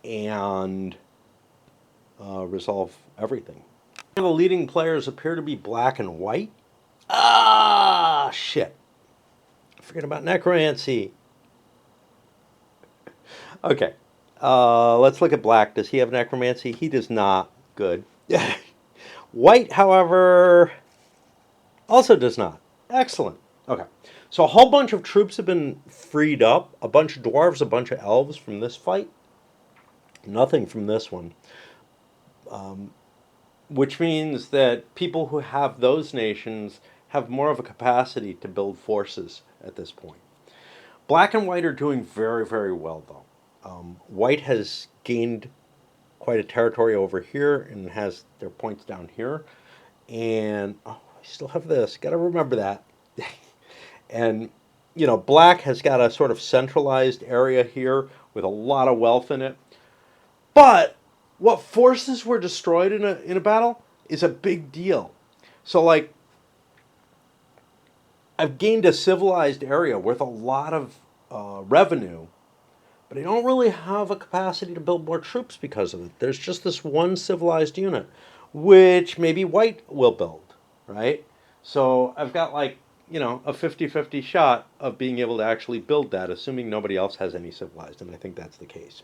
and resolve everything. The leading players appear to be black and white. Ah, shit. Forget about necromancy. Okay. Let's look at black. Does he have necromancy? He does not. Good. White, however, also does not. Excellent. Okay. So a whole bunch of troops have been freed up. A bunch of dwarves, a bunch of elves from this fight. Nothing from this one. Which means that people who have those nations have more of a capacity to build forces at this point. Black and white are doing very, very well, though. White has gained quite a territory over here and has their points down here. And oh, I still have this. Got to remember that. And black has got a sort of centralized area here with a lot of wealth in it. But what forces were destroyed in a battle is a big deal. So like I've gained a civilized area with a lot of revenue, but I don't really have a capacity to build more troops because of it. There's just this one civilized unit, which maybe white will build, right? So I've got like, a 50-50 shot of being able to actually build that, assuming nobody else has any civilized, and I think that's the case.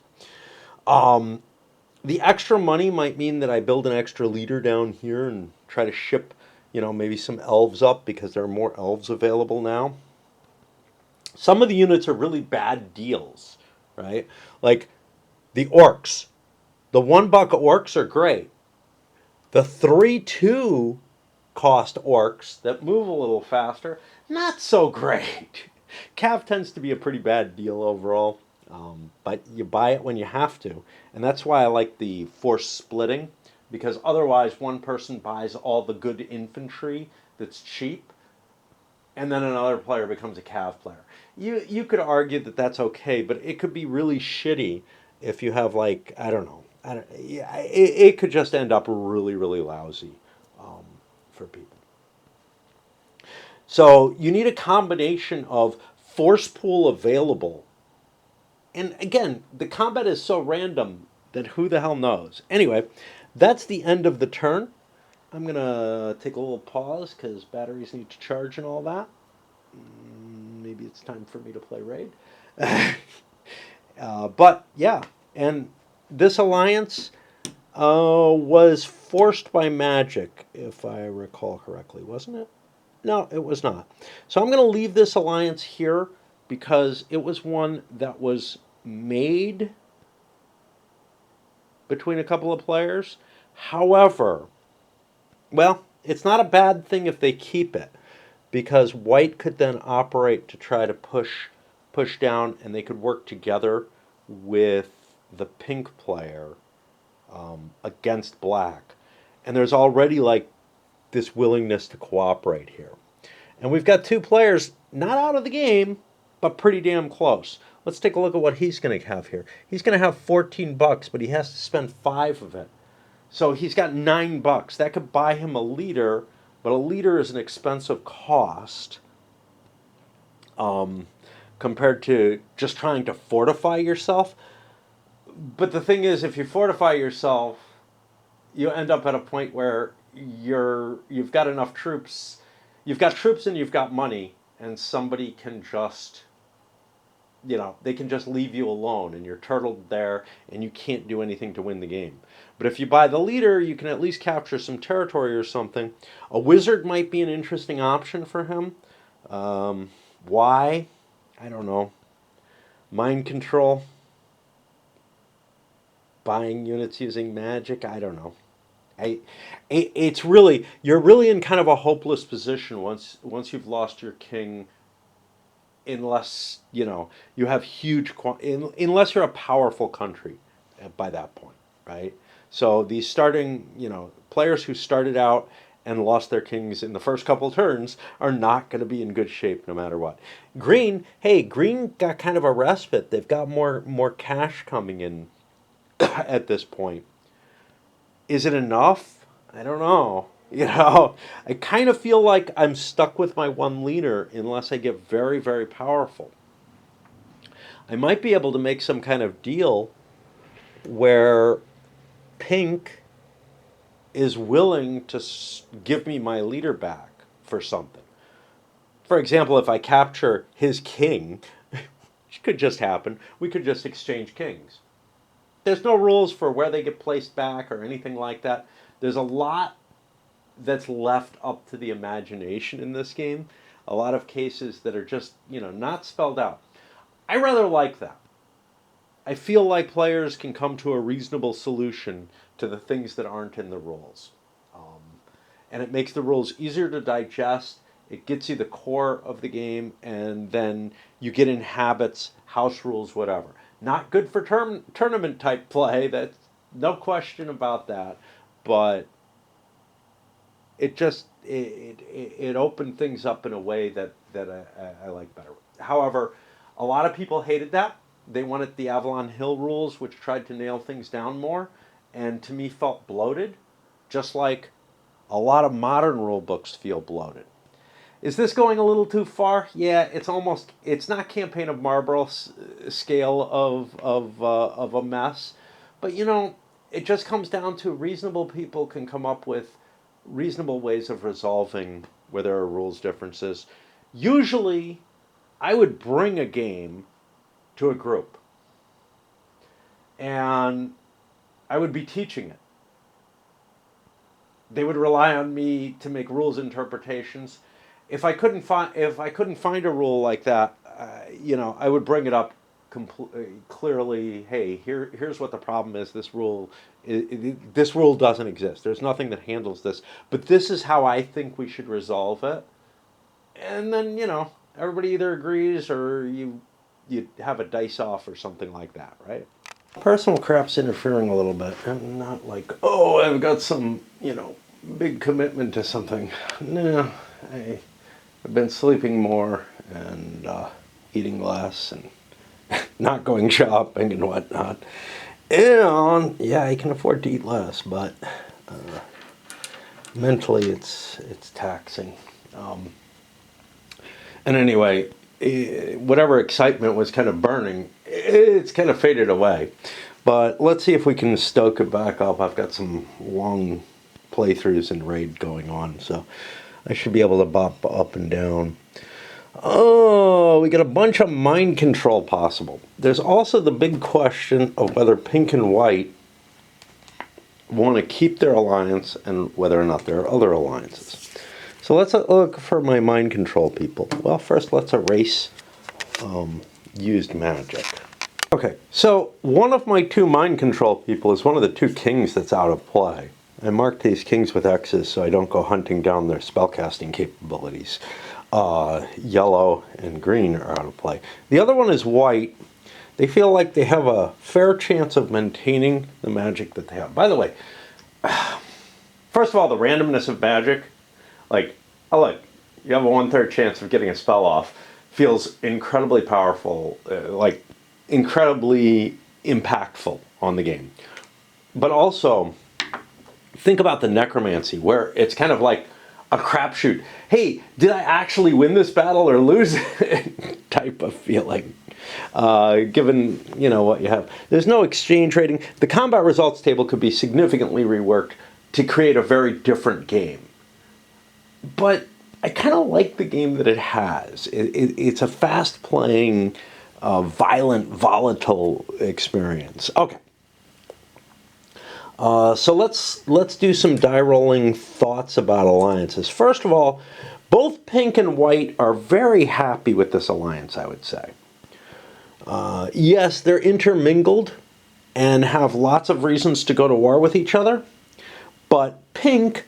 The extra money might mean that I build an extra leader down here and try to ship, maybe some elves up because there are more elves available now. Some of the units are really bad deals, right? Like the orcs. The $1 orcs are great. The 3-2 cost orcs that move a little faster, not so great. Cav tends to be a pretty bad deal overall, but you buy it when you have to. And that's why I like the force splitting, because otherwise one person buys all the good infantry that's cheap, and then another player becomes a Cav player. You could argue that that's okay, but it could be really shitty if you have like I don't know. It could just end up really really lousy for people. So you need a combination of force pool available, and again, the combat is so random that who the hell knows. Anyway, that's the end of the turn. I'm gonna take a little pause because batteries need to charge and all that. Maybe it's time for me to play Raid. But yeah, and this alliance was forced by magic, if I recall correctly, wasn't it? No, it was not. So I'm going to leave this alliance here because it was one that was made between a couple of players. However, well, it's not a bad thing if they keep it because white could then operate to try to push down, and they could work together with the pink player against black. And there's already like this willingness to cooperate here. And we've got two players not out of the game, but pretty damn close. Let's take a look at what he's going to have here. He's going to have $14, but he has to spend 5 of it. So he's got $9. That could buy him a leader, but a leader is an expensive cost compared to just trying to fortify yourself. But the thing is, if you fortify yourself, you end up at a point where you've got enough troops, you've got troops and you've got money, and somebody can just, they can just leave you alone, and you're turtled there, and you can't do anything to win the game. But if you buy the leader, you can at least capture some territory or something. A wizard might be an interesting option for him. Why? I don't know. Mind control. Buying units using magic. I don't know. It's really you're really in kind of a hopeless position once you've lost your king, unless you have unless you're a powerful country by that point, right? So these starting players who started out and lost their kings in the first couple turns are not going to be in good shape no matter what. Green got kind of a respite. They've got more cash coming in at this point. Is it enough? I don't know. I kind of feel like I'm stuck with my one leader unless I get very, very powerful. I might be able to make some kind of deal where pink is willing to give me my leader back for something. For example, if I capture his king, which could just happen, we could just exchange kings. There's no rules for where they get placed back or anything like that. There's a lot that's left up to the imagination in this game. A lot of cases that are just, not spelled out. I rather like that. I feel like players can come to a reasonable solution to the things that aren't in the rules. And it makes the rules easier to digest. It gets you the core of the game, and then you get in habits, house rules, whatever. Not good for tournament type play. That's no question about that. But it opened things up in a way that I like better. However, a lot of people hated that. They wanted the Avalon Hill rules, which tried to nail things down more, and to me felt bloated, just like a lot of modern rule books feel bloated. Is this going a little too far? Yeah, it's not Campaign of Marlborough scale of a mess, but it just comes down to reasonable people can come up with reasonable ways of resolving where there are rules differences. Usually, I would bring a game to a group, and I would be teaching it. They would rely on me to make rules interpretations. If I couldn't find a rule like that, I would bring it up clearly. Hey, here's what the problem is. This rule doesn't exist. There's nothing that handles this, but this is how I think we should resolve it. And then everybody either agrees or you have a dice off or something like that, right? Personal crap's interfering a little bit. I'm not like, oh, I've got some, big commitment to something. No, I've been sleeping more and eating less and not going shopping and whatnot. And yeah, I can afford to eat less, but mentally it's taxing. And anyway, whatever excitement was kind of burning, it's kind of faded away. But let's see if we can stoke it back up. I've got some long playthroughs in Raid going on, so I should be able to bop up and down. Oh, we got a bunch of mind control possible. There's also the big question of whether pink and white want to keep their alliance and whether or not there are other alliances. So let's look for my mind control people. Well, first let's erase used magic. Okay, so one of my two mind control people is one of the two kings that's out of play. I marked these kings with X's so I don't go hunting down their spellcasting capabilities. Yellow and green are out of play. The other one is white. They feel like they have a fair chance of maintaining the magic that they have. By the way, first of all, the randomness of magic, like, oh look, you have a 1/3 chance of getting a spell off, feels incredibly powerful, like incredibly impactful on the game. But also, think about the necromancy, where it's kind of like a crapshoot. Hey, did I actually win this battle or lose it? Type of feeling. Given what you have, there's no exchange rating. The combat results table could be significantly reworked to create a very different game. But I kind of like the game that it has. It's a fast-playing, violent, volatile experience. Okay. So let's do some die rolling thoughts about alliances. First of all, both pink and white are very happy with this alliance, I would say. Yes, they're intermingled and have lots of reasons to go to war with each other, but pink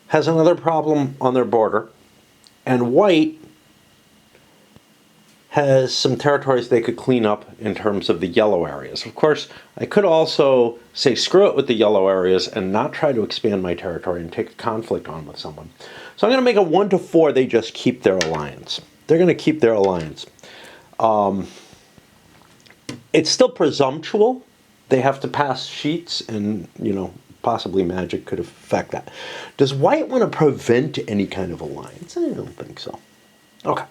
has another problem on their border, and white has some territories they could clean up in terms of the yellow areas. Of course, I could also say screw it with the yellow areas and not try to expand my territory and take a conflict on with someone. So I'm going to make a 1-4, they just keep their alliance. They're going to keep their alliance. It's still presumptual. They have to pass sheets and, possibly magic could affect that. Does white want to prevent any kind of alliance? I don't think so. Okay.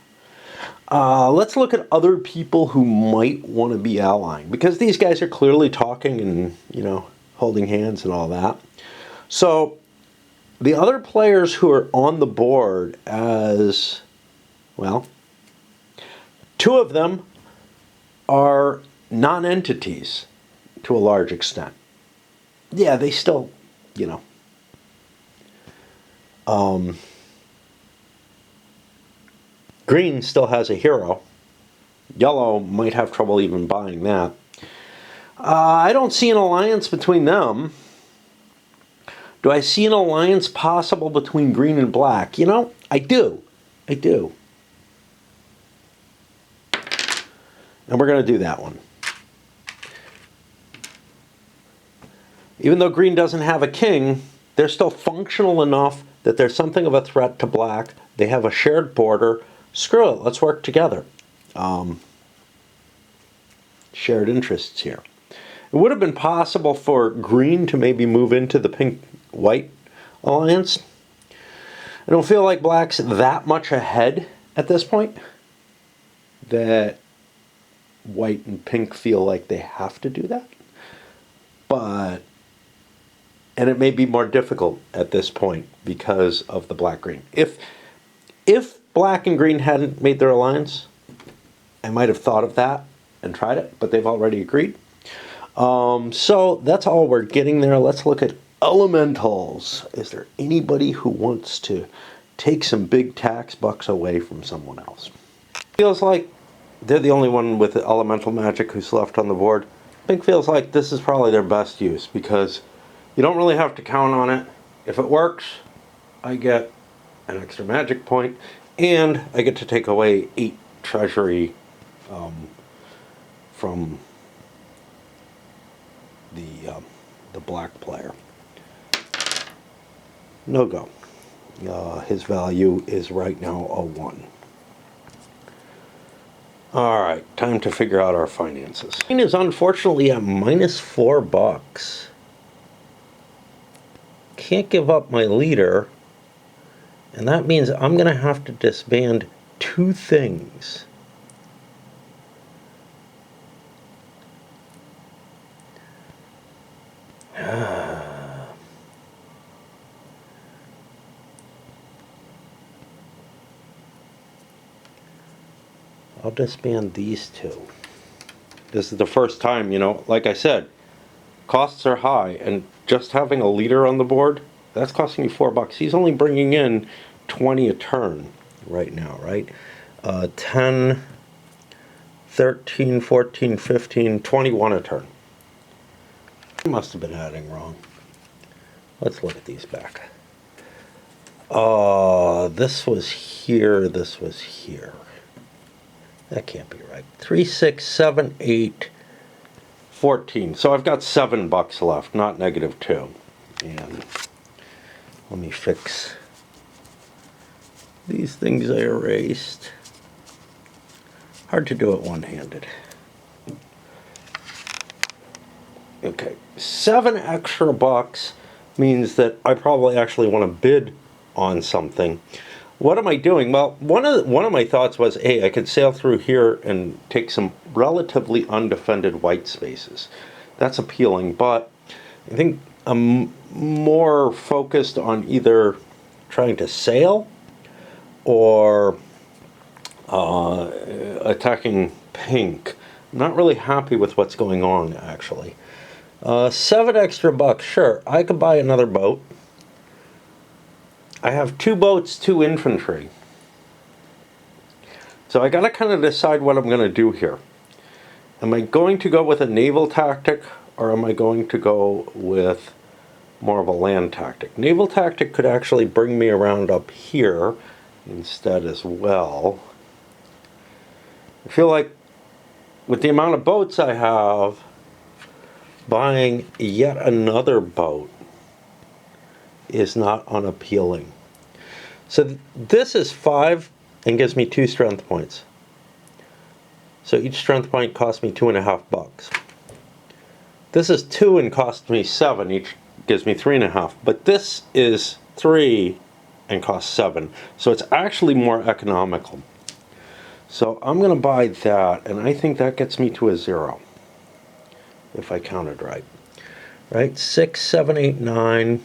Let's look at other people who might want to be allying, because these guys are clearly talking and, you know, holding hands and all that. So the other players who are on the board as, well, two of them are non-entities to a large extent. Yeah, they still, you know, green still has a hero. Yellow might have trouble even buying that. I don't see an alliance between them. Do I see an alliance possible between green and black? You know, I do. I do. And we're going to do that one. Even though green doesn't have a king, they're still functional enough that there's something of a threat to black. They have a shared border. Screw it, let's work together. Shared interests here. It would have been possible for green to maybe move into the pink-white alliance. I don't feel like black's that much ahead at this point that white and pink feel like they have to do that. But, and it may be more difficult at this point because of the black-green. If black and green hadn't made their alliance, I might have thought of that and tried it, but they've already agreed. So that's all we're getting there. Let's look at elementals. Is there anybody who wants to take some big tax bucks away from someone else? Feels like they're the only one with elemental magic who's left on the board. Pink feels like this is probably their best use because you don't really have to count on it. If it works, I get an extra magic point and I get to take away 8 treasury from the black player. No go. His value is right now a 1. Alright, time to figure out our finances. Green is unfortunately at -$4. Can't give up my leader, and that means I'm going to have to disband 2 things. I'll disband these 2. This is the first time, you know, like I said, costs are high, and just having a leader on the board, that's costing you $4. He's only bringing in 20 a turn right now, right? 10, 13, 14, 15, 21 a turn. I must have been adding wrong. Let's look at these back. This was here, this was here. That can't be right. 3, 6, 7, 8, 14. So I've got $7 left, not -2. And let me fix these things I erased. Hard to do it one-handed. Okay, 7 extra bucks means that I probably actually want to bid on something. What am I doing? Well, one of my thoughts was, hey, I could sail through here and take some relatively undefended white spaces. That's appealing, but I think I'm more focused on either trying to sail or attacking pink. I'm not really happy with what's going on, actually. 7 extra bucks, sure, I could buy another boat. I have 2 boats, 2 infantry. So I gotta kind of decide what I'm gonna do here. Am I going to go with a naval tactic, or am I going to go with more of a land tactic? Naval tactic could actually bring me around up here instead as well. I feel like with the amount of boats I have, buying yet another boat is not unappealing. So this is 5 and gives me 2 strength points. So each strength point costs me $2.50. This is 2 and costs me 7, each gives me 3.5. But this is 3 and costs 7. So it's actually more economical. So I'm going to buy that, and I think that gets me to a 0, if I counted right. Right? 6, 7, 8, 9,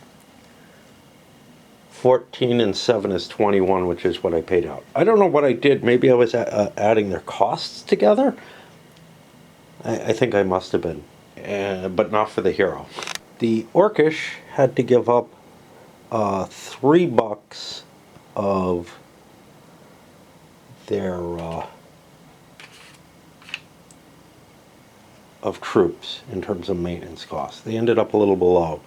14, and 7 is 21, which is what I paid out. I don't know what I did. Maybe I was adding their costs together. I think I must have been, but not for the hero. The Orcish had to give up $3 of their of troops in terms of maintenance costs. They ended up a little below.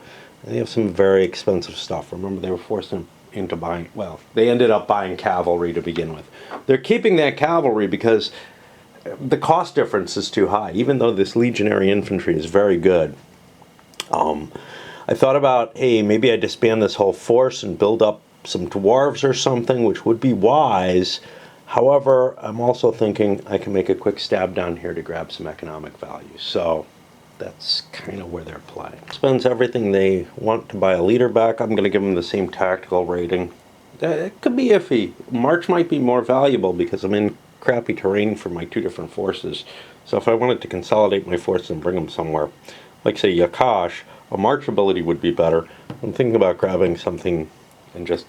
And they have some very expensive stuff. Remember, they were forced into buying, well, they ended up buying cavalry to begin with. They're keeping that cavalry because the cost difference is too high, even though this legionary infantry is very good. I thought about, hey, maybe I disband this whole force and build up some dwarves or something, which would be wise. However, I'm also thinking I can make a quick stab down here to grab some economic value. So that's kind of where they're playing. Spends everything they want to buy a leader back. I'm going to give them the same tactical rating. It could be iffy. March might be more valuable because I'm in crappy terrain for my 2 different forces. So if I wanted to consolidate my forces and bring them somewhere, like say Yakash, a march ability would be better. I'm thinking about grabbing something and just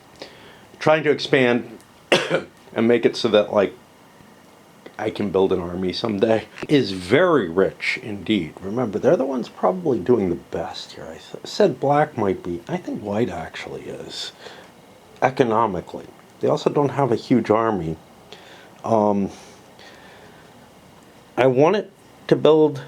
trying to expand and make it so that, like, I can build an army someday. Is very rich indeed. Remember, they're the ones probably doing the best here. I said black might be. I think white actually is, economically. They also don't have a huge army. I wanted to build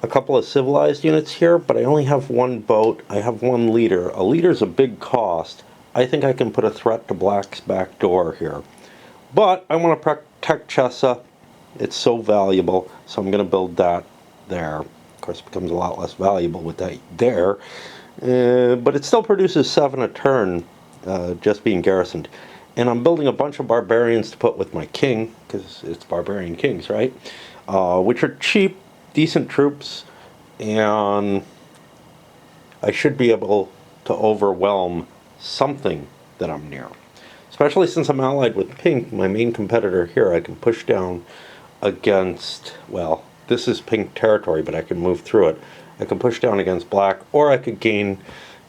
a couple of civilized units here, but I only have 1 boat. I have 1 leader. A leader's a big cost. I think I can put a threat to black's back door here. But I want to protect Chessa. It's so valuable, so I'm going to build that there. Of course, it becomes a lot less valuable with that there. But it still produces 7 a turn, just being garrisoned. And I'm building a bunch of barbarians to put with my king, because it's Barbarian Kings, right? Which are cheap, decent troops, and I should be able to overwhelm something that I'm near. Especially since I'm allied with pink, my main competitor here. I can push down against, well, this is pink territory, but I can move through it. I can push down against black, or I could gain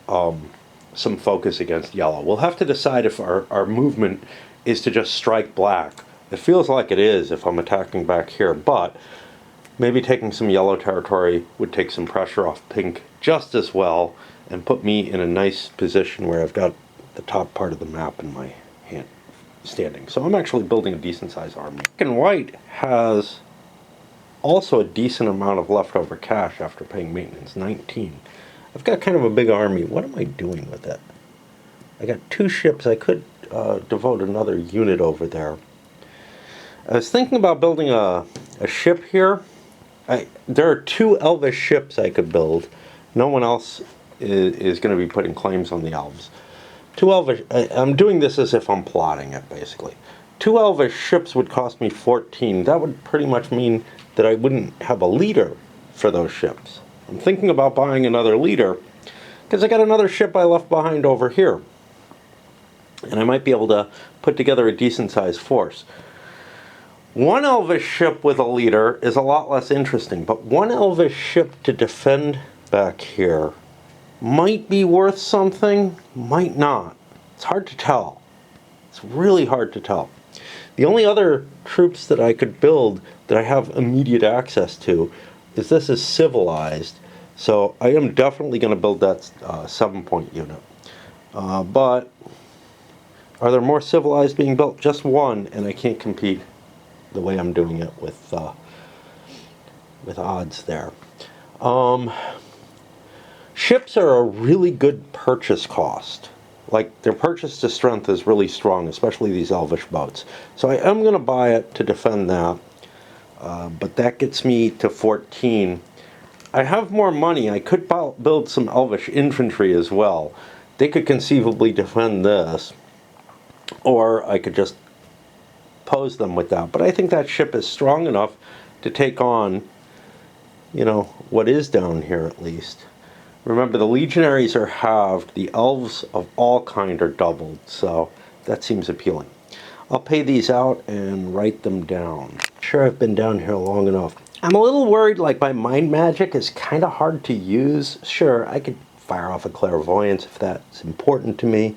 some focus against yellow. We'll have to decide if our movement is to just strike black. It feels like it is if I'm attacking back here, but maybe taking some yellow territory would take some pressure off pink just as well and put me in a nice position where I've got the top part of the map in my hand standing. So I'm actually building a decent sized army. Black and white has also a decent amount of leftover cash after paying maintenance, 19. I've got kind of a big army. What am I doing with it? I got 2 ships. I could devote another unit over there. I was thinking about building a ship here. There are 2 elvish ships I could build. No one else is going to be putting claims on the elves. 2 elvish. I'm doing this as if I'm plotting it, basically. 2 elvish ships would cost me 14. That would pretty much mean that I wouldn't have a leader for those ships. I'm thinking about buying another leader because I got another ship I left behind over here. And I might be able to put together a decent sized force. 1 elvish ship with a leader is a lot less interesting, but 1 elvish ship to defend back here might be worth something, might not. It's hard to tell. It's really hard to tell. The only other troops that I could build that I have immediate access to is this is civilized, so I am definitely going to build that 7-point unit. But are there more civilized being built? Just 1, and I can't compete the way I'm doing it with odds there. Ships are a really good purchase cost. Like, their purchase to strength is really strong, especially these elvish boats. So I am going to buy it to defend that, but that gets me to 14. I have more money. I could build some elvish infantry as well. They could conceivably defend this, or I could just pose them with that. But I think that ship is strong enough to take on, you know, what is down here at least. Remember, the legionaries are halved. The elves of all kind are doubled, so that seems appealing. I'll pay these out and write them down. Sure, I've been down here long enough. I'm a little worried, like my mind magic is kind of hard to use. Sure, I could fire off a clairvoyance if that's important to me,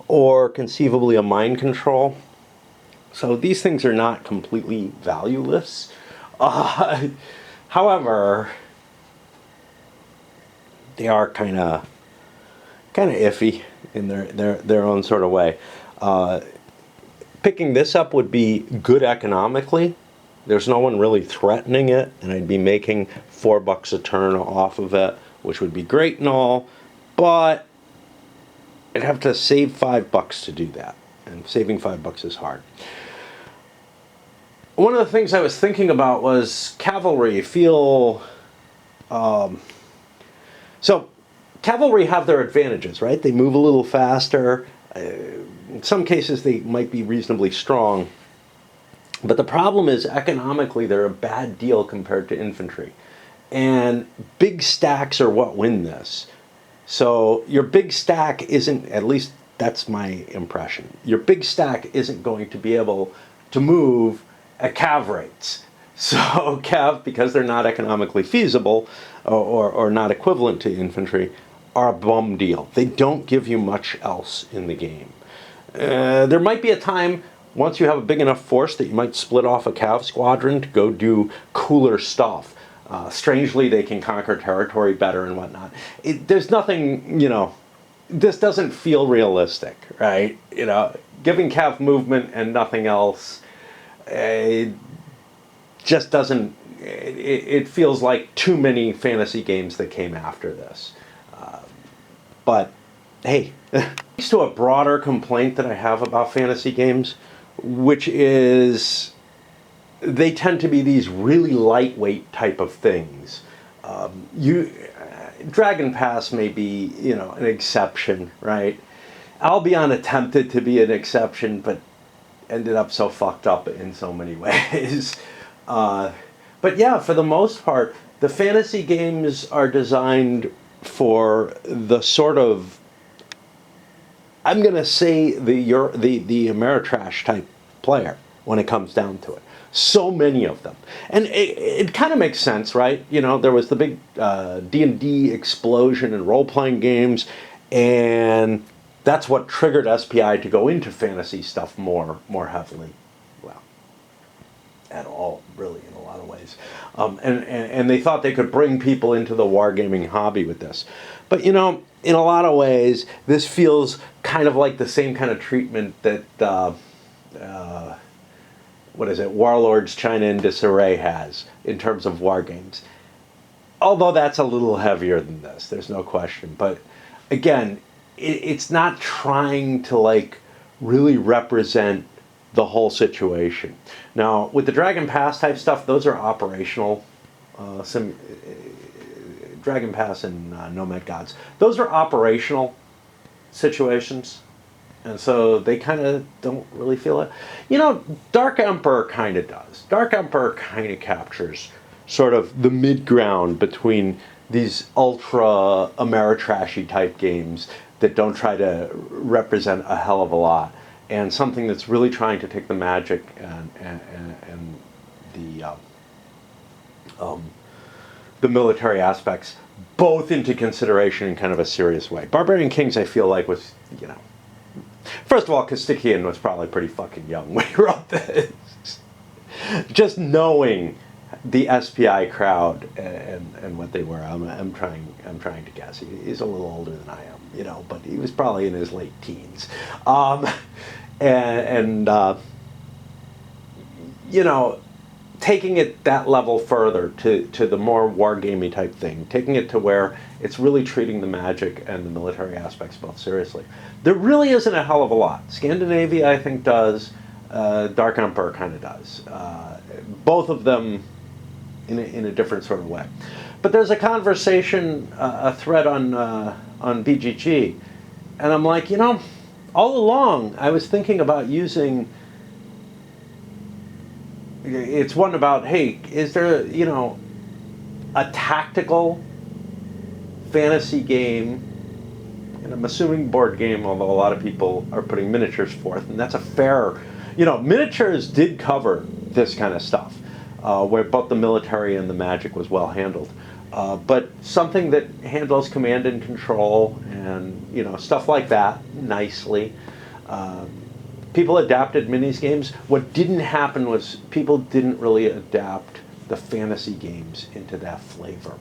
or conceivably a mind control. So these things are not completely valueless. However, they are kind of iffy in their own sort of way. Picking this up would be good economically. There's no one really threatening it, and I'd be making $4 a turn off of it, which would be great and all, but I'd have to save $5 to do that, and saving $5 is hard. One of the things I was thinking about was cavalry feel... So, cavalry have their advantages, right? They move a little faster. In some cases, they might be reasonably strong. But the problem is, economically, they're a bad deal compared to infantry. And big stacks are what win this. So your big stack isn't, at least that's my impression, your big stack isn't going to be able to move at cav rates. So cav, because they're not economically feasible or not equivalent to infantry, are a bum deal. They don't give you much else in the game. There might be a time, once you have a big enough force, that you might split off a cav squadron to go do cooler stuff. Strangely, they can conquer territory better and whatnot. There's nothing, this doesn't feel realistic, right? Giving cav movement and nothing else, just doesn't, it feels like too many fantasy games that came after this. But, hey, leads to a broader complaint that I have about fantasy games, which is they tend to be these really lightweight type of things. Dragon Pass may be, an exception, right? Albion attempted to be an exception, but ended up so fucked up in so many ways. But yeah, for the most part, the fantasy games are designed for the sort of, I'm going to say the Ameritrash type player when it comes down to it. So many of them. And it kind of makes sense, right? There was the big D&D explosion in role-playing games, and that's what triggered SPI to go into fantasy stuff more heavily. Well, at all, really, in a lot of ways. And they thought they could bring people into the wargaming hobby with this. But, in a lot of ways, this feels kind of like the same kind of treatment that, Warlords China in Disarray has in terms of war games. Although that's a little heavier than this, there's no question. But, again, it's not trying to, really represent the whole situation. Now, with the Dragon Pass type stuff, those are operational. Dragon Pass and Nomad Gods. Those are operational situations. And so they kind of don't really feel it. Dark Emperor kind of does. Dark Emperor kind of captures sort of the mid-ground between these ultra Ameritrashy type games that don't try to represent a hell of a lot, and something that's really trying to take the magic and the military aspects both into consideration in kind of a serious way. Barbarian Kings, I feel like, was, first of all, Kostikian was probably pretty fucking young when he wrote this. Just knowing the SPI crowd and what they were, I'm trying to guess. He's a little older than I am, but he was probably in his late teens. Taking it that level further to the more wargamey type thing, taking it to where it's really treating the magic and the military aspects both seriously. There really isn't a hell of a lot. Scandinavia, I think, does. Dark Emperor kind of does. Both of them in a different sort of way. But there's a conversation, a thread on BGG, and I'm like, all along I was thinking about using. It's one about, hey, is there, a tactical fantasy game, and I'm assuming board game, although a lot of people are putting miniatures forth, and that's a fair, You know, miniatures did cover this kind of stuff, where both the military and the magic was well handled. But something that handles command and control and, you know, stuff like that nicely. People adapted minis games. What didn't happen was people didn't really adapt the fantasy games into that flavor.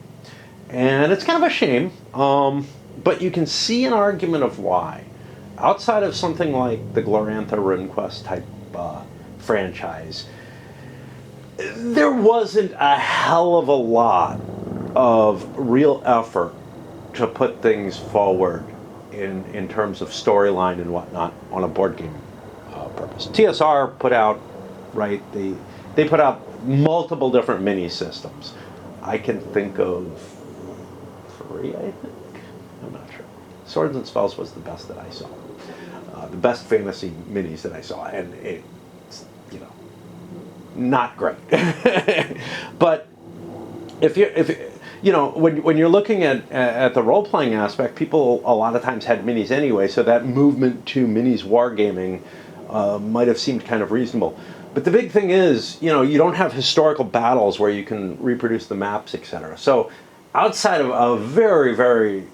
And it's kind of a shame, but you can see an argument of why. Outside of something like the Glorantha RuneQuest type franchise, there wasn't a hell of a lot of real effort to put things forward in terms of storyline and whatnot on a board game purpose. TSR put out, right, they put out multiple different mini systems. I can think of 3, I think. I'm not sure. Swords and Spells was the best that I saw. The best fantasy minis that I saw, and it's, you know, not great. But if you know, when you're looking at the role playing aspect, people a lot of times had minis anyway, so that movement to minis wargaming might have seemed kind of reasonable. But the big thing is, you know, you don't have historical battles where you can reproduce the maps, etc. So outside of a very, very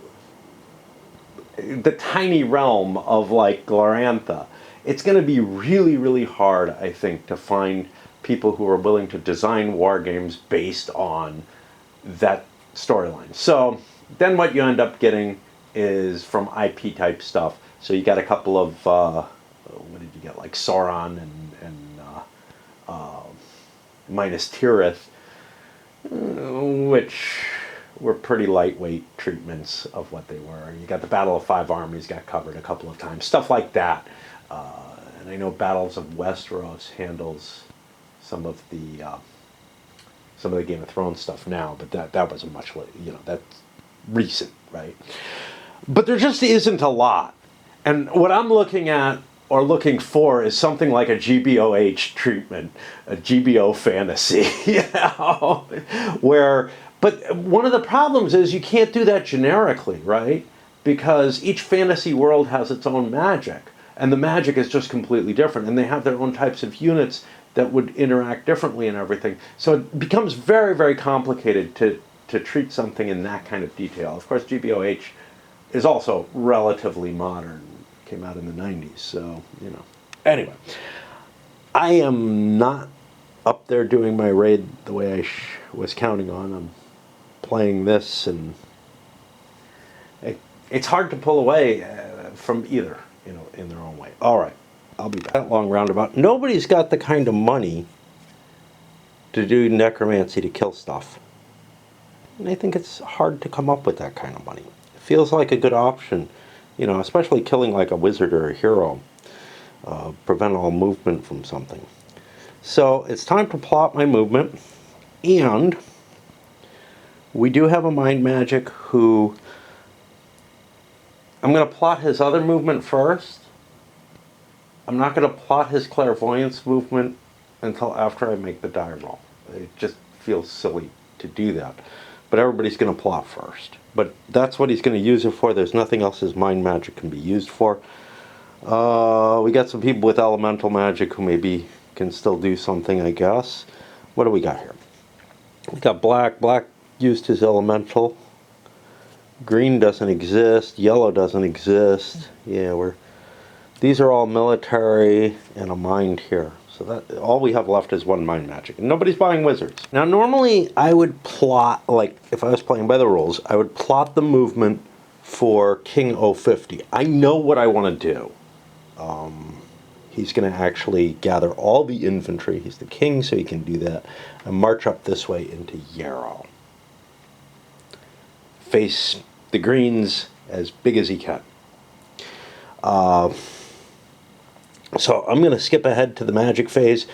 the tiny realm of like Glorantha, it's going to be really, really hard, I think, to find people who are willing to design war games based on that storyline. So then what you end up getting is from IP type stuff. So you got a couple of what did you get, like Sauron and Minas Tirith, which were pretty lightweight treatments of what they were. You got the Battle of Five Armies got covered a couple of times, stuff like that. And I know Battles of Westeros handles some of the Game of Thrones stuff now, but that was a much, you know, that's recent, right? But there just isn't a lot. And what I'm looking at or looking for is something like a GBOH treatment, a GBO fantasy, you know, where, but one of the problems is you can't do that generically, right? Because each fantasy world has its own magic, and the magic is just completely different, and they have their own types of units that would interact differently and everything. So it becomes very, very complicated to treat something in that kind of detail. Of course, GBOH is also relatively modern. Came out in the 90s, so, you know. Anyway, I am not up there doing my raid the way I was counting on. I'm playing this, and it's hard to pull away from either, you know, in their own way. All right, I'll be back. That long roundabout. Nobody's got the kind of money to do necromancy to kill stuff. And I think it's hard to come up with that kind of money. It feels like a good option. You know, especially killing like a wizard or a hero, prevent all movement from something. So it's time to plot my movement, and we do have a mind magic who, I'm going to plot his other movement first. I'm not going to plot his clairvoyance movement until after I make the die roll. It just feels silly to do that. But everybody's going to plot first. But that's what he's going to use it for. There's nothing else his mind magic can be used for. We got some people with elemental magic who maybe can still do something, I guess. What do we got here? We got black. Black used his elemental. Green doesn't exist. Yellow doesn't exist. Yeah, these are all military and a mind here. So that all we have left is one mind magic. And nobody's buying wizards. Now normally I would plot, like if I was playing by the rules, I would plot the movement for King 050. I know what I want to do. He's going to actually gather all the infantry. He's the king, so he can do that. And march up this way into Yarrow. Face the greens as big as he can. So I'm going to skip ahead to the magic phase.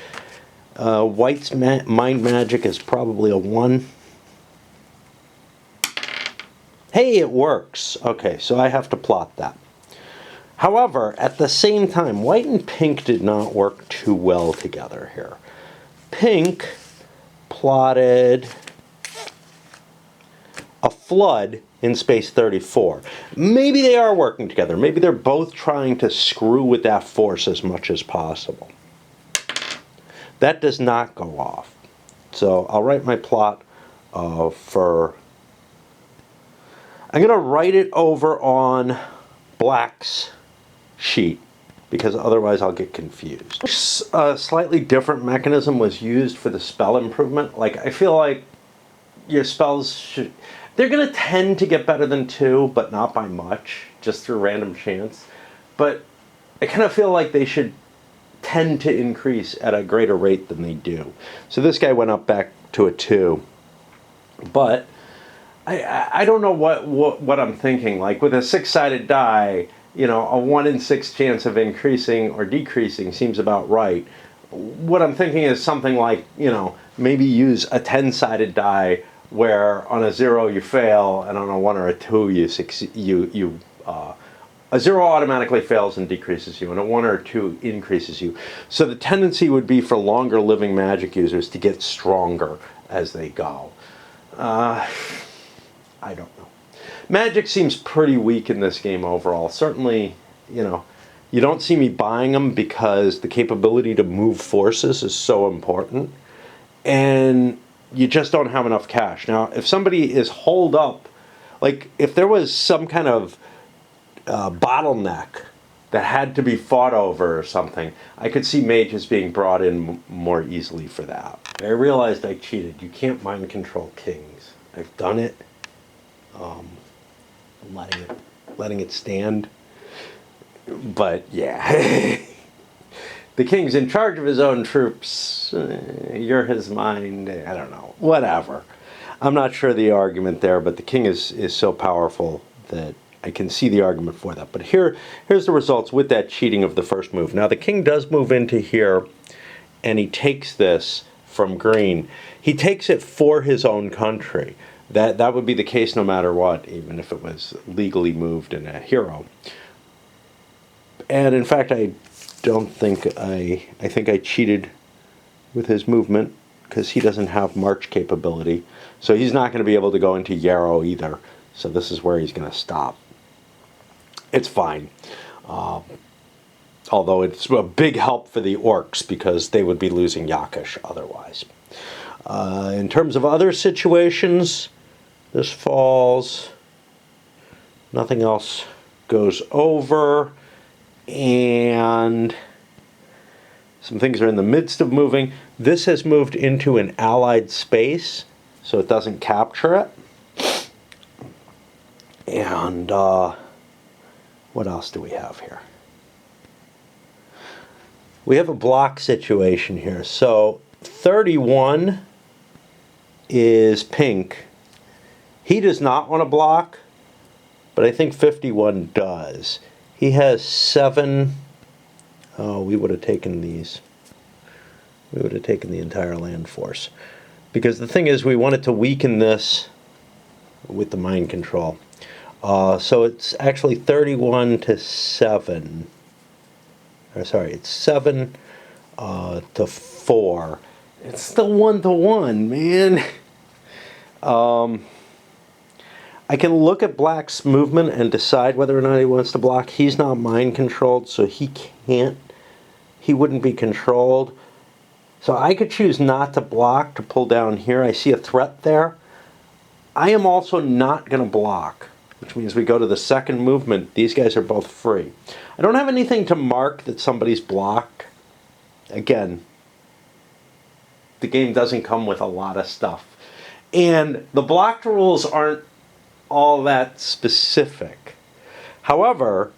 White's mind magic is probably a 1. Hey, it works. Okay, so I have to plot that. However, at the same time, white and pink did not work too well together here. Pink plotted a flood in space 34. Maybe they are working together. Maybe they're both trying to screw with that force as much as possible. That does not go off. So I'll write my plot for... I'm going to write it over on Black's sheet, because otherwise I'll get confused. A slightly different mechanism was used for the spell improvement. Like, I feel like your spells should... They're going to tend to get better than 2, but not by much, just through random chance. But I kind of feel like they should tend to increase at a greater rate than they do. So this guy went up back to a 2. But I don't know what I'm thinking. Like, with a 6-sided die, you know, a 1 in 6 chance of increasing or decreasing seems about right. What I'm thinking is something like, you know, maybe use a 10-sided die where on a 0 you fail and on a 1 or a 2 you succeed. A 0 automatically fails and decreases you, and a 1 or a 2 increases you. So the tendency would be for longer living magic users to get stronger as they go. I don't know. Magic seems pretty weak in this game overall. Certainly, you know, you don't see me buying them because the capability to move forces is so important. And you just don't have enough cash. Now, if somebody is holed up, like if there was some kind of bottleneck that had to be fought over or something, I could see mages being brought in more easily for that. I realized I cheated. You can't mind control kings. I've done it. I'm letting it stand. But yeah. The king's in charge of his own troops. You're his mind. I don't know. Whatever. I'm not sure the argument there, but the king is so powerful that I can see the argument for that. But here's the results with that cheating of the first move. Now the king does move into here, and he takes this from green. He takes it for his own country. That would be the case no matter what, even if it was legally moved in a hero. And in fact, I think I cheated with his movement because he doesn't have march capability. So he's not going to be able to go into Yarrow either. So this is where he's going to stop. It's fine. Although it's a big help for the orcs because they would be losing Yakish otherwise. In terms of other situations, this falls. Nothing else goes over. And some things are in the midst of moving. This has moved into an allied space, so it doesn't capture it. And what else do we have here? We have a block situation here. So 31 is pink. He does not want to block, but I think 51 does. He has 7. Oh, we would have taken these. We would have taken the entire land force. Because the thing is, we wanted to weaken this with the mind control. So it's actually 31 to 7. Or sorry, it's 7 to 4. It's still 1 to 1, man. I can look at Black's movement and decide whether or not he wants to block. He's not mind controlled, so he wouldn't be controlled. So I could choose not to block to pull down here. I see a threat there. I am also not going to block, which means we go to the second movement. These guys are both free. I don't have anything to mark that somebody's blocked. Again, the game doesn't come with a lot of stuff. And the blocked rules aren't all that specific. However,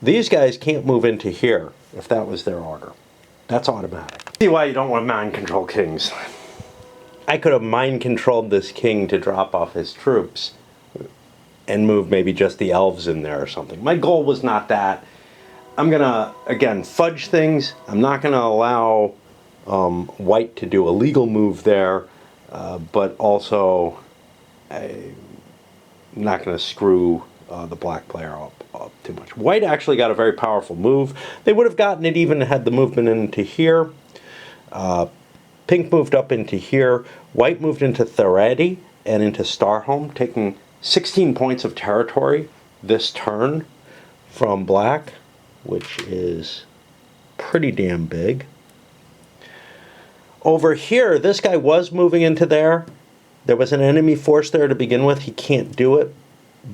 these guys can't move into here if that was their order. That's automatic. See why you don't want mind control kings. I could have mind controlled this king to drop off his troops and move maybe just the elves in there or something. My goal was not that. I'm gonna, again, fudge things. I'm not gonna allow white to do a legal move there, but also I'm not gonna screw the black player up too much. White actually got a very powerful move. They would have gotten it even had the movement into here. Pink moved up into here. White moved into Theradi and into Starholm, taking 16 points of territory this turn from black, which is pretty damn big. Over here, this guy was moving into there. There was an enemy force there to begin with. He can't do it,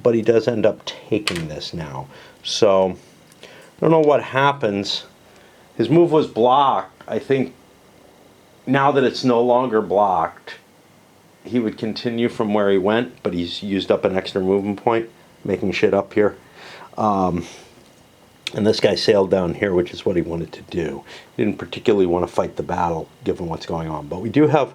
but he does end up taking this now. So, I don't know what happens. His move was blocked. I think now that it's no longer blocked, he would continue from where he went, but he's used up an extra movement point, making shit up here. And this guy sailed down here, which is what he wanted to do. He didn't particularly want to fight the battle, given what's going on. But we do have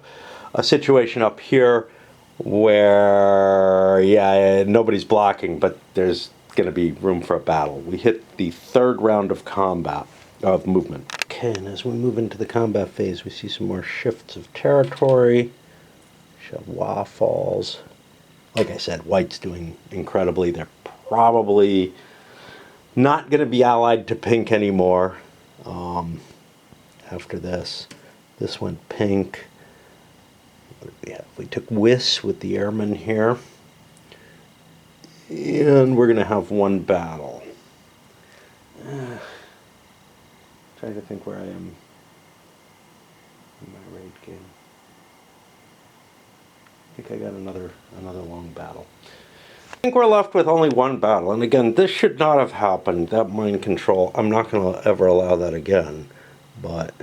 a situation up here where, yeah, nobody's blocking, but there's going to be room for a battle. We hit the third round of combat, of movement. Okay, and as we move into the combat phase, we see some more shifts of territory. Chamois Falls. Like I said, white's doing incredibly. They're probably not going to be allied to pink anymore after this. This went pink. What did we have? We took Wiss with the airmen here. And we're going to have one battle. Trying to think where I am in my raid game. I think I got another long battle. I think we're left with only one battle, and again, this should not have happened, that mind control. I'm not going to ever allow that again, but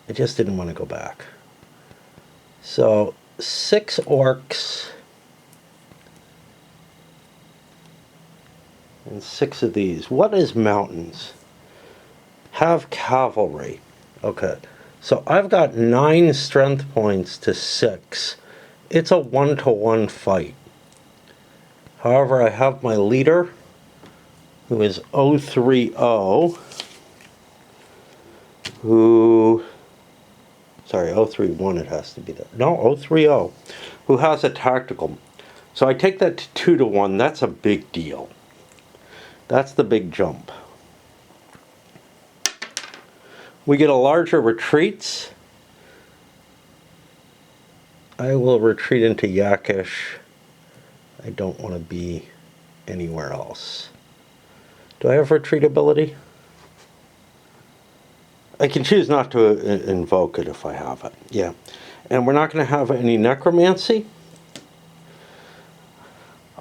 I just didn't want to go back. So, 6 orcs and 6 of these. What is mountains? Have cavalry. Okay, so I've got 9 strength points to 6. It's a 1-to-1 fight. However, I have my leader, who is 030, who, sorry, 031 it has to be there. No, 030, who has a tactical. So I take that to 2-to-1. That's a big deal. That's the big jump. We get a larger retreats. I will retreat into Yakish. I don't want to be anywhere else. Do I have retreat ability? I can choose not to invoke it if I have it. Yeah. And we're not going to have any necromancy.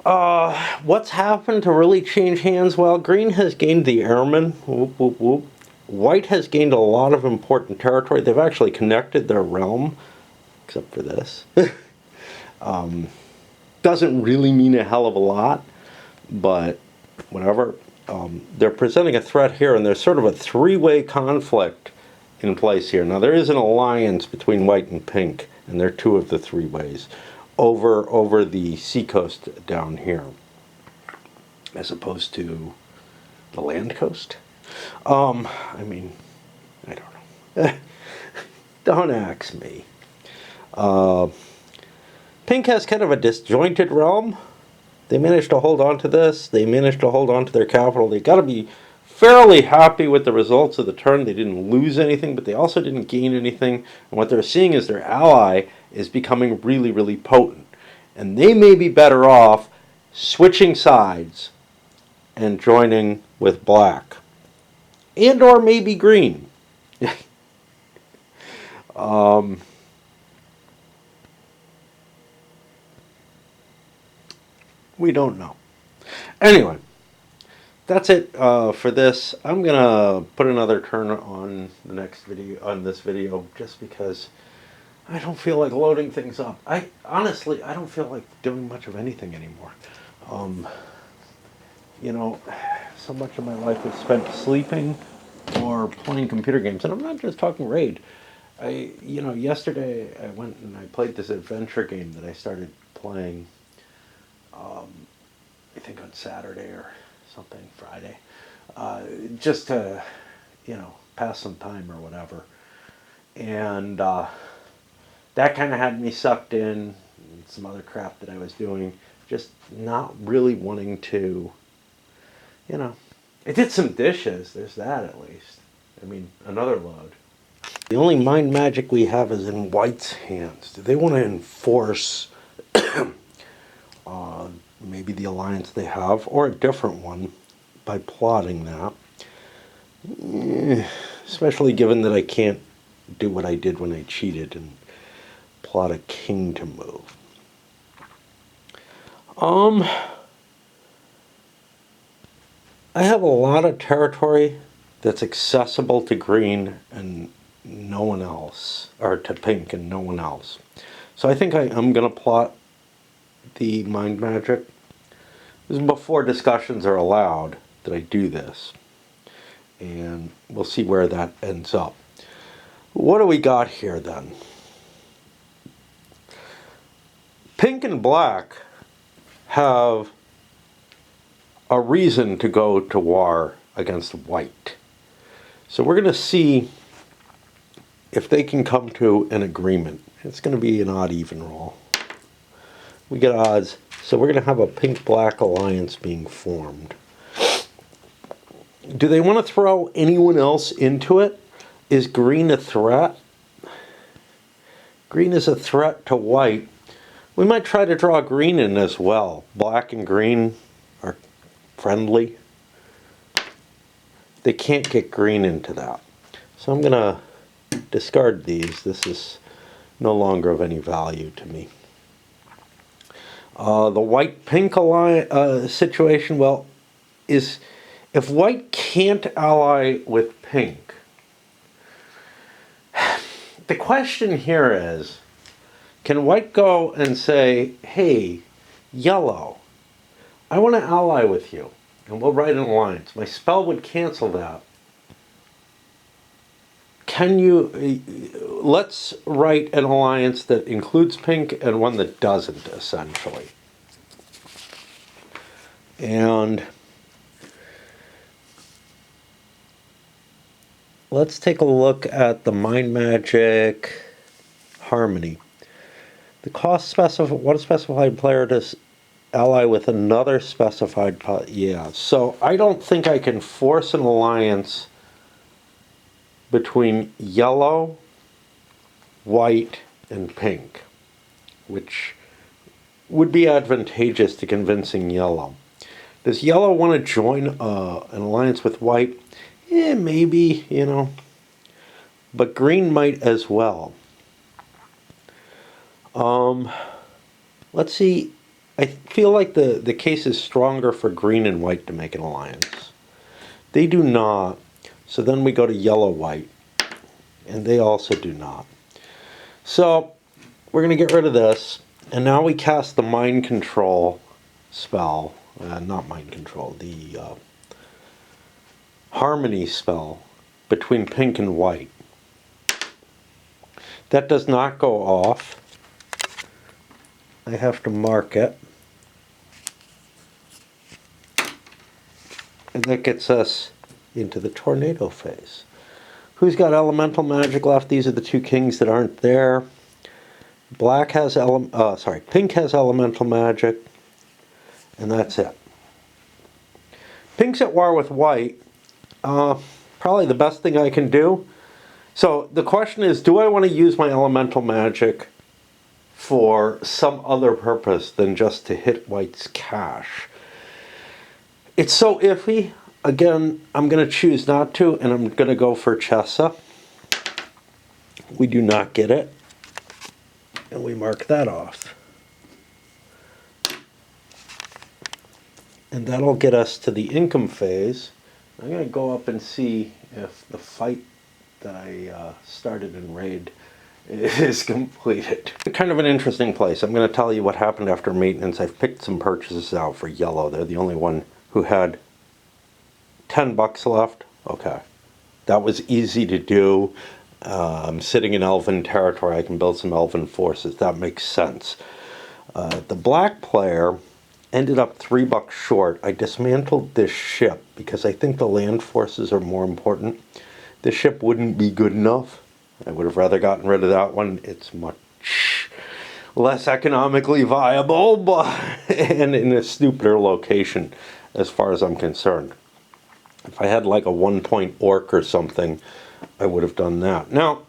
What's happened to really change hands? Well, green has gained the airmen. Whoop, whoop, whoop. White has gained a lot of important territory. They've actually connected their realm. Except for this. Doesn't really mean a hell of a lot, but whatever. They're presenting a threat here, and there's sort of a 3-way conflict in place here. Now, there is an alliance between white and pink, and they're 2 of the 3 ways, over the seacoast down here, as opposed to the land coast. I mean, I don't know. Don't ask me. Pink has kind of a disjointed realm. They managed to hold on to this. They managed to hold on to their capital. They got to be fairly happy with the results of the turn. They didn't lose anything, but they also didn't gain anything. And what they're seeing is their ally is becoming really, really potent. And they may be better off switching sides and joining with black. And or maybe green. We don't know. Anyway, that's it for this. I'm gonna put another turn on the next video, on this video, just because I don't feel like loading things up. Honestly, I don't feel like doing much of anything anymore. You know, so much of my life is spent sleeping or playing computer games, and I'm not just talking Raid. Yesterday I went and I played this adventure game that I started playing. I think on Saturday or something, Friday, just to, pass some time or whatever. And that kind of had me sucked in, and some other crap that I was doing, just not really wanting to, I did some dishes, there's that at least. I mean, another load. The only mind magic we have is in White's hands. Do they want to enforce maybe the alliance they have, or a different one, by plotting that? especially given that I can't do what I did when I cheated and plot a king to move. I have a lot of territory that's accessible to green and no one else, or to pink and no one else. So I think I'm going to plot the mind magic. This is before discussions are allowed that I do this. And we'll see where that ends up. What do we got here then? Pink and black have a reason to go to war against white. So we're going to see if they can come to an agreement. It's going to be an odd even roll. We get odds. So we're going to have a pink-black alliance being formed. Do they want to throw anyone else into it? Is green a threat? Green is a threat to white. We might try to draw green in as well. Black and green are friendly. They can't get green into that. So I'm going to discard these. This is no longer of any value to me. The white-pink situation, well, is if white can't ally with pink, the question here is, can white go and say, hey, yellow, I want to ally with you, and we'll write an alliance. My spell would cancel that. Can you, let's write an alliance that includes pink and one that doesn't, essentially. And let's take a look at the Mind Magic Harmony. The cost one specified player to ally with another specified player. Yeah, so I don't think I can force an alliance between yellow, white, and pink, which would be advantageous to convincing yellow. Does yellow want to join an alliance with white? Maybe, you know. But green might as well. Let's see. I feel like the case is stronger for green and white to make an alliance. They do not. So then we go to yellow-white. And they also do not. So we're going to get rid of this. And now we cast the Mind Control spell. Not Mind Control. The Harmony spell between pink and white. That does not go off. I have to mark it. And that gets us into the tornado phase. Who's got elemental magic left? These are the two kings that aren't there. Pink has elemental magic. And that's it. Pink's at war with white. Probably the best thing I can do. So the question is, do I want to use my elemental magic for some other purpose than just to hit white's cash? It's so iffy. Again, I'm going to choose not to, and I'm going to go for Chessa. We do not get it. And we mark that off. And that'll get us to the income phase. I'm going to go up and see if the fight that I started in Raid is completed. Kind of an interesting place. I'm going to tell you what happened after maintenance. I've picked some purchases out for yellow. They're the only one who had $10 left. Okay. That was easy to do. I'm sitting in Elven territory. I can build some Elven forces. That makes sense. The black player ended up $3 short. I dismantled this ship because I think the land forces are more important. This ship wouldn't be good enough. I would have rather gotten rid of that one. It's much less economically viable, but and in a stupider location as far as I'm concerned. If I had like a 1-point orc or something, I would have done that. Now,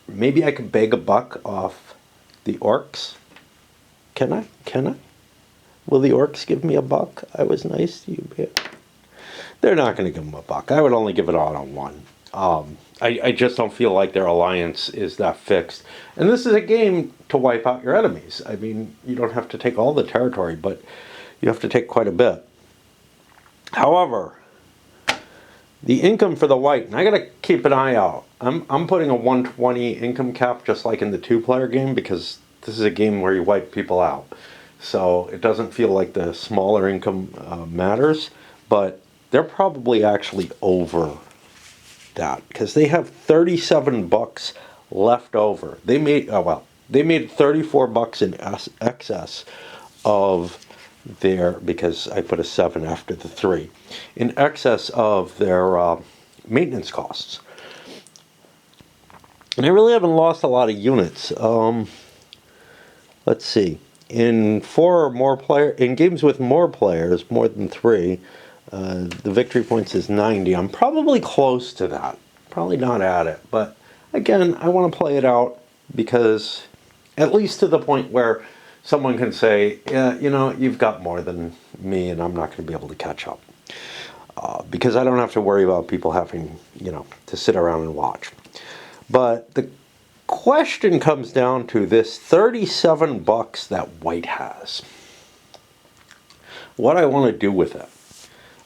maybe I could beg a buck off the orcs. Can I? Can I? Will the orcs give me a buck? I was nice to you, man. they're not going to give them a buck. I would only give it out on one. I just don't feel like their alliance is that fixed. And this is a game to wipe out your enemies. I mean, you don't have to take all the territory, but you have to take quite a bit. However, the income for the white, and I got to keep an eye out. I'm putting a 120 income cap just like in the 2-player game, because this is a game where you wipe people out. So it doesn't feel like the smaller income matters, but they're probably actually over that, because they have 37 bucks left over. They made they made 34 bucks in excess of their, because I put a 7 after the 3, in excess of their maintenance costs. And I really haven't lost a lot of units. Let's see. In 4 or more in games with more players, more than 3, the victory points is 90. I'm probably close to that. Probably not at it. But again, I want to play it out, because at least to the point where someone can say, yeah, you know, you've got more than me and I'm not going to be able to catch up. Because I don't have to worry about people having, you know, to sit around and watch. But the question comes down to this 37 bucks that white has. What I want to do with it.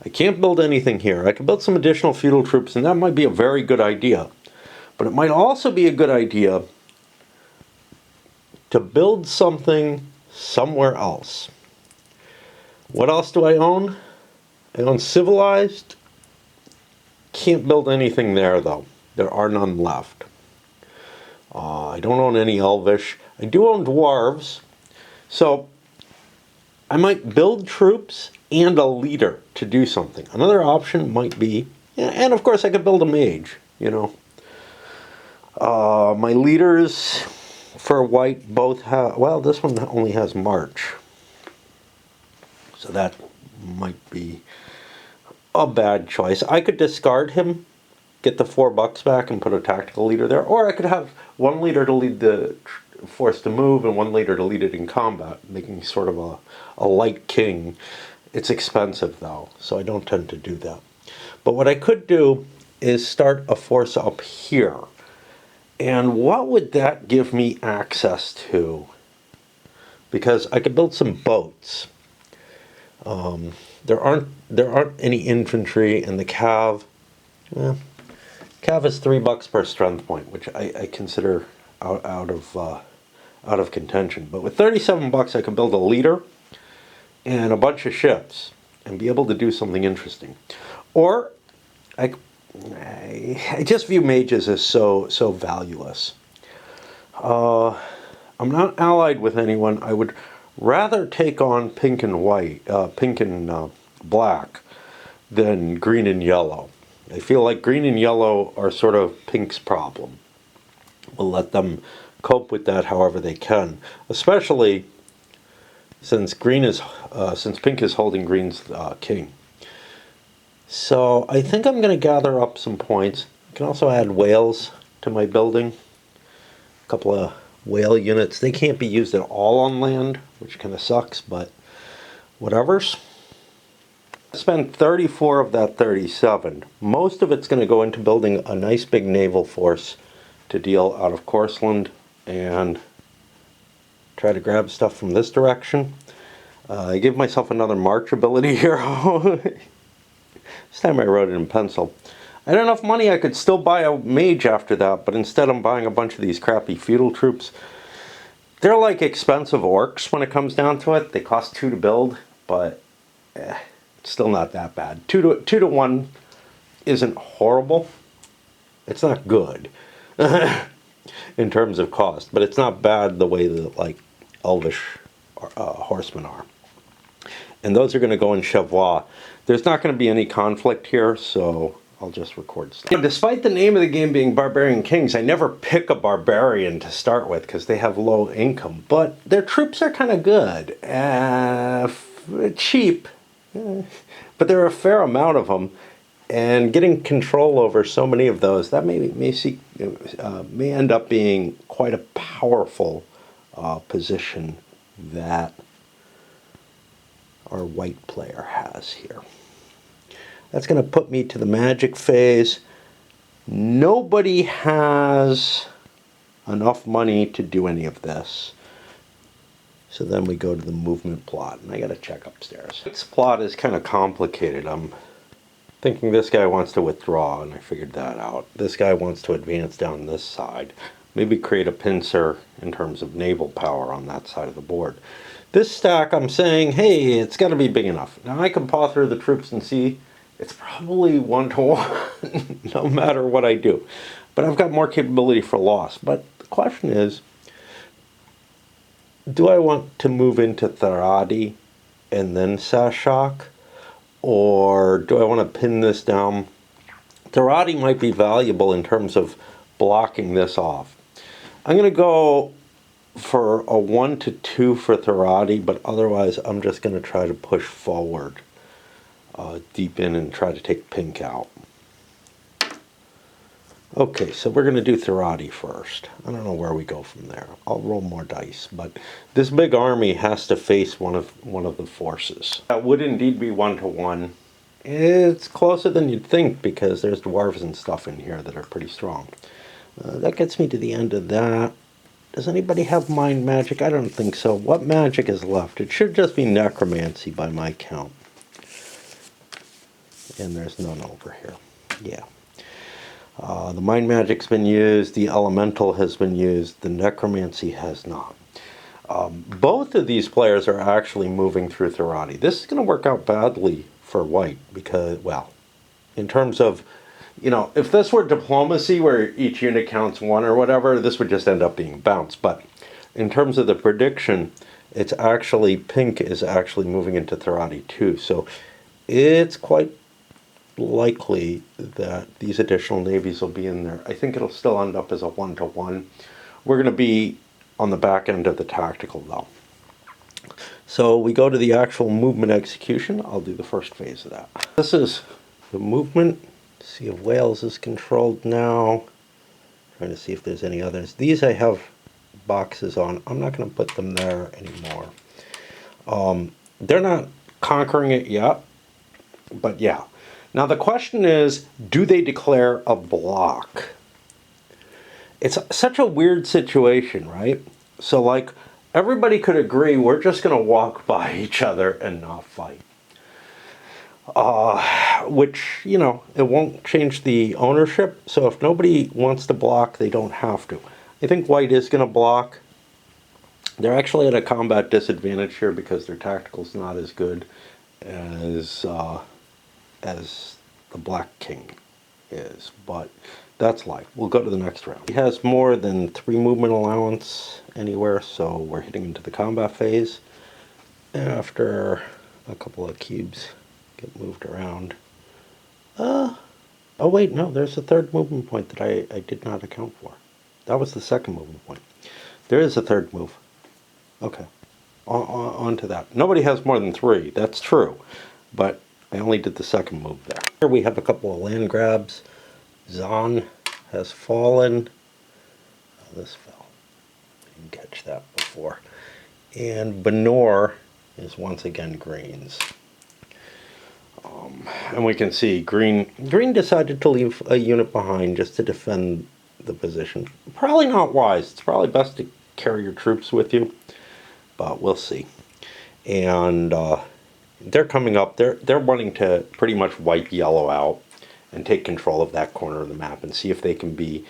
I can't build anything here. I can build some additional feudal troops, and that might be a very good idea. But it might also be a good idea to build something somewhere else. What else do I own? I own civilized. Can't build anything there, though. There are none left. I don't own any elvish. I do own dwarves. So I might build troops and a leader to do something. Another option might be, yeah, and of course I could build a mage, you know. My leaders for white both have, well, this one only has March. So that might be a bad choice. I could discard him, get the 4 bucks back and put a tactical leader there. Or I could have one leader to lead the force to move and one leader to lead it in combat, making sort of a light king. It's expensive though, so I don't tend to do that. But what I could do is start a force up here. And what would that give me access to? Because I could build some boats. There aren't any infantry, and the cav, well, cav is 3 bucks per strength point, which I consider out of contention. But with 37 bucks, I can build a leader and a bunch of ships and be able to do something interesting. Or I just view mages as so valueless. I'm not allied with anyone. I would rather take on pink and white, pink and black, than green and yellow. I feel like green and yellow are sort of pink's problem. We'll let them cope with that however they can, especially since since pink is holding green's king. So I think I'm going to gather up some points. I can also add whales to my building. A couple of whale units. They can't be used at all on land, which kind of sucks, but whatevers. I spent 34 of that 37. Most of it's going to go into building a nice big naval force to deal out of Courseland and try to grab stuff from this direction. I gave myself another march ability here. This time I wrote it in pencil. I had enough money I could still buy a mage after that, but instead I'm buying a bunch of these crappy feudal troops. They're like expensive orcs when it comes down to it. They cost 2 to build, but it's still not that bad. 2 to 1 isn't horrible. It's not good in terms of cost, but it's not bad the way that like elvish horsemen are. And those are going to go in Chevois. There's not going to be any conflict here, so I'll just record stuff. Despite the name of the game being Barbarian Kings, I never pick a barbarian to start with because they have low income. But their troops are kind of good. Cheap, but there are a fair amount of them. And getting control over so many of those, that may end up being quite a powerful position that our white player has here. That's going to put me to the magic phase. Nobody has enough money to do any of this. So then we go to the movement plot, and I got to check upstairs. This plot is kind of complicated. I'm thinking this guy wants to withdraw, and I figured that out. This guy wants to advance down this side. Maybe create a pincer in terms of naval power on that side of the board. This stack, I'm saying, hey, it's got to be big enough. Now I can paw through the troops and see it's probably 1-to-1 no matter what I do. But I've got more capability for loss. But the question is, do I want to move into Tharadi and then Sashak? Or do I want to pin this down? Tharadi might be valuable in terms of blocking this off. I'm going to go for a 1-to-2 for Tharadi, but otherwise I'm just going to try to push forward deep in and try to take pink out. Okay, so we're going to do Tharadi first. I don't know where we go from there. I'll roll more dice, but this big army has to face one of the forces. That would indeed be 1-to-1. It's closer than you'd think because there's dwarves and stuff in here that are pretty strong. That gets me to the end of that. Does anybody have mind magic? I don't think so. What magic is left? It should just be necromancy by my count. And there's none over here. Yeah. The mind magic's been used. The elemental has been used. The necromancy has not. Both of these players are actually moving through Tharadi. This is going to work out badly for white because, well, in terms of, you know, if this were diplomacy where each unit counts 1 or whatever, this would just end up being bounced. But in terms of the prediction, it's actually, pink is actually moving into Tharadi too. So it's quite likely that these additional navies will be in there. I think it'll still end up as a 1-to-1. We're going to be on the back end of the tactical though. So we go to the actual movement execution. I'll do the first phase of that. This is the movement. Sea of Wales is controlled now. Trying to see if there's any others. These I have boxes on. I'm not going to put them there anymore. They're not conquering it yet, but yeah. Now the question is, do they declare a block? It's such a weird situation, right? So like, everybody could agree we're just going to walk by each other and not fight. Which, you know, it won't change the ownership. So if nobody wants to block, they don't have to. I think white is going to block. They're actually at a combat disadvantage here because their tactical's not as good as the black king is. But that's life. We'll go to the next round. He has more than 3 movement allowance anywhere, so we're hitting into the combat phase. After a couple of cubes get moved around. Oh wait, no, there's a 3rd movement point that I did not account for. That was the 2nd movement point. There is a 3rd move. Okay, on to that. Nobody has more than 3, that's true. But I only did the 2nd move there. Here we have a couple of land grabs. Zahn has fallen. Oh, this fell. I didn't catch that before. And Benor is once again greens. And we can see green decided to leave a unit behind just to defend the position. Probably not wise. It's probably best to carry your troops with you, but we'll see. And they're coming up. They're wanting to pretty much wipe yellow out and take control of that corner of the map and see if they can be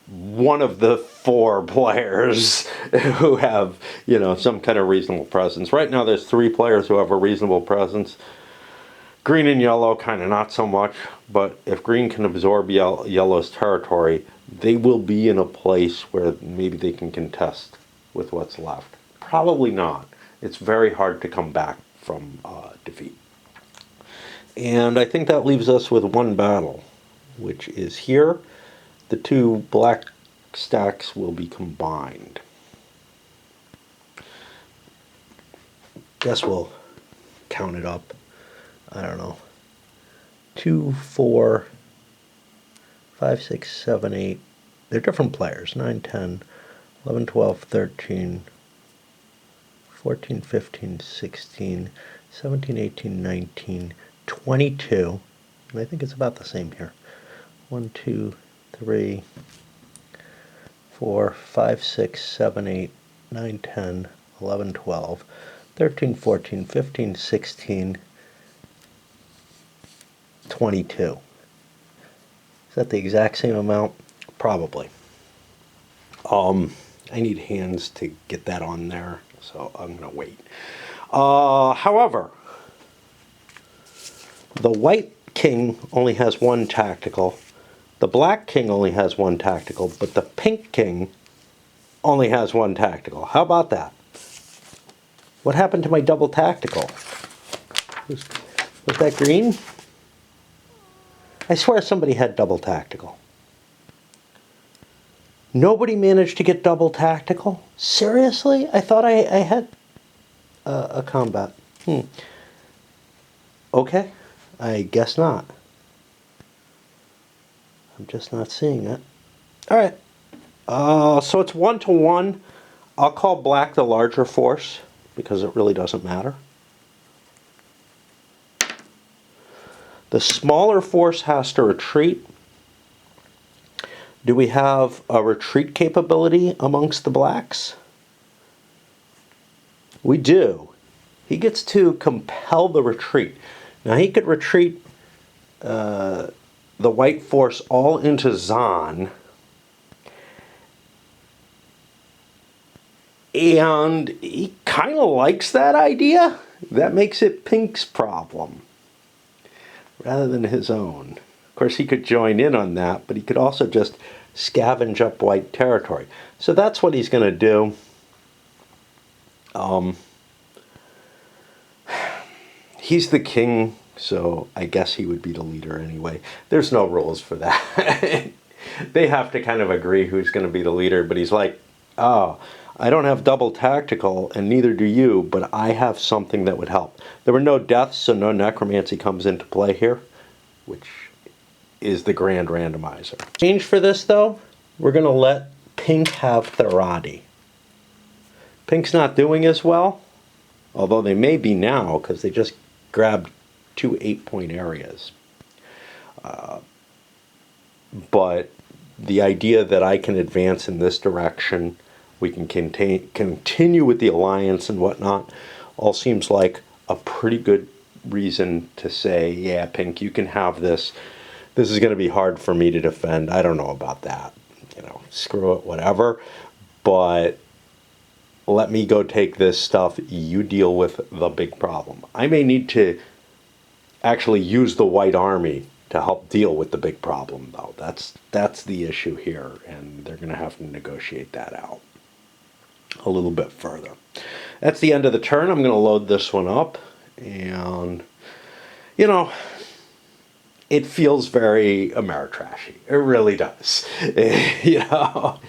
one of the 4 players who have, you know, some kind of reasonable presence. Right now there's 3 players who have a reasonable presence. Green and yellow kind of not so much, but if green can absorb yellow's territory, they will be in a place where maybe they can contest with what's left. Probably not. It's very hard to come back from defeat. And I think that leaves us with 1 battle, which is here. The 2 black stacks will be combined. Guess we'll count it up. I don't know. 2, 4, 5, 6, 7, 8. They're different players. 9, 10, 11, 12, 13, 14, 15, 16, 17, 18, 19, 22. And I think it's about the same here. 1, 2, 3, 4, 5, 6, 7, 8, 9, 10, 11, 12, 13, 14, 15, 16, 22. Is that the exact same amount? Probably. I need hands to get that on there, so I'm going to wait. However, the white king only has one tactical. The black king only has one tactical, but the pink king only has one tactical. How about that? What happened to my double tactical? Was that green? I swear somebody had double tactical. Nobody managed to get double tactical? Seriously? I thought I had a combat. Okay, I guess not. I'm just not seeing it. Alright, so it's 1-to-1. I'll call black the larger force because it really doesn't matter. The smaller force has to retreat. Do we have a retreat capability amongst the blacks? We do. He gets to compel the retreat. Now he could retreat the white force all into Zan. And he kind of likes that idea. That makes it Pink's problem rather than his own. Of course, he could join in on that, but he could also just scavenge up white territory. So that's what he's going to do. He's the king, so I guess he would be the leader anyway. There's no rules for that. They have to kind of agree who's going to be the leader, but he's like, oh, I don't have double tactical, and neither do you, but I have something that would help. There were no deaths, so no necromancy comes into play here, which is the grand randomizer. Change for this, though, we're going to let Pink have Therati. Pink's not doing as well, although they may be now, because they just grabbed 2 8-point areas. But the idea that I can advance in this direction, we can continue with the alliance and whatnot, all seems like a pretty good reason to say, yeah, Pink, you can have this. This is going to be hard for me to defend. I don't know about that. You know, screw it, whatever. But let me go take this stuff. You deal with the big problem. I may need to actually use the white army to help deal with the big problem, though. That's the issue here, and they're going to have to negotiate that out a little bit further. That's the end of the turn. I'm going to load this one up, and, you know, it feels very Ameritrashy. It really does. You know,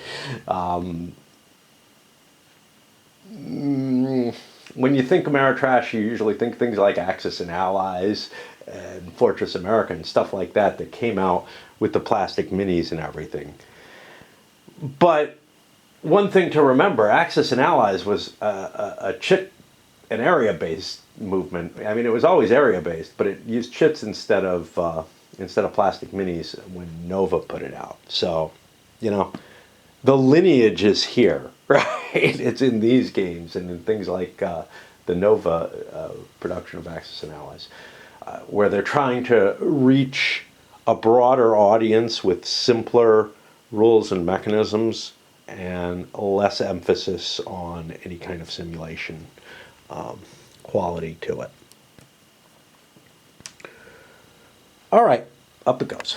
when you think Ameritrash, you usually think things like Axis and Allies and Fortress America and stuff like that that came out with the plastic minis and everything. But one thing to remember, Axis and Allies was a chit and area-based movement. I mean, it was always area-based, but it used chits instead of plastic minis when Nova put it out. So, you know, the lineage is here, right? It's in these games and in things like the Nova production of Axis and Allies, where they're trying to reach a broader audience with simpler rules and mechanisms and less emphasis on any kind of simulation quality to it. All right, up it goes.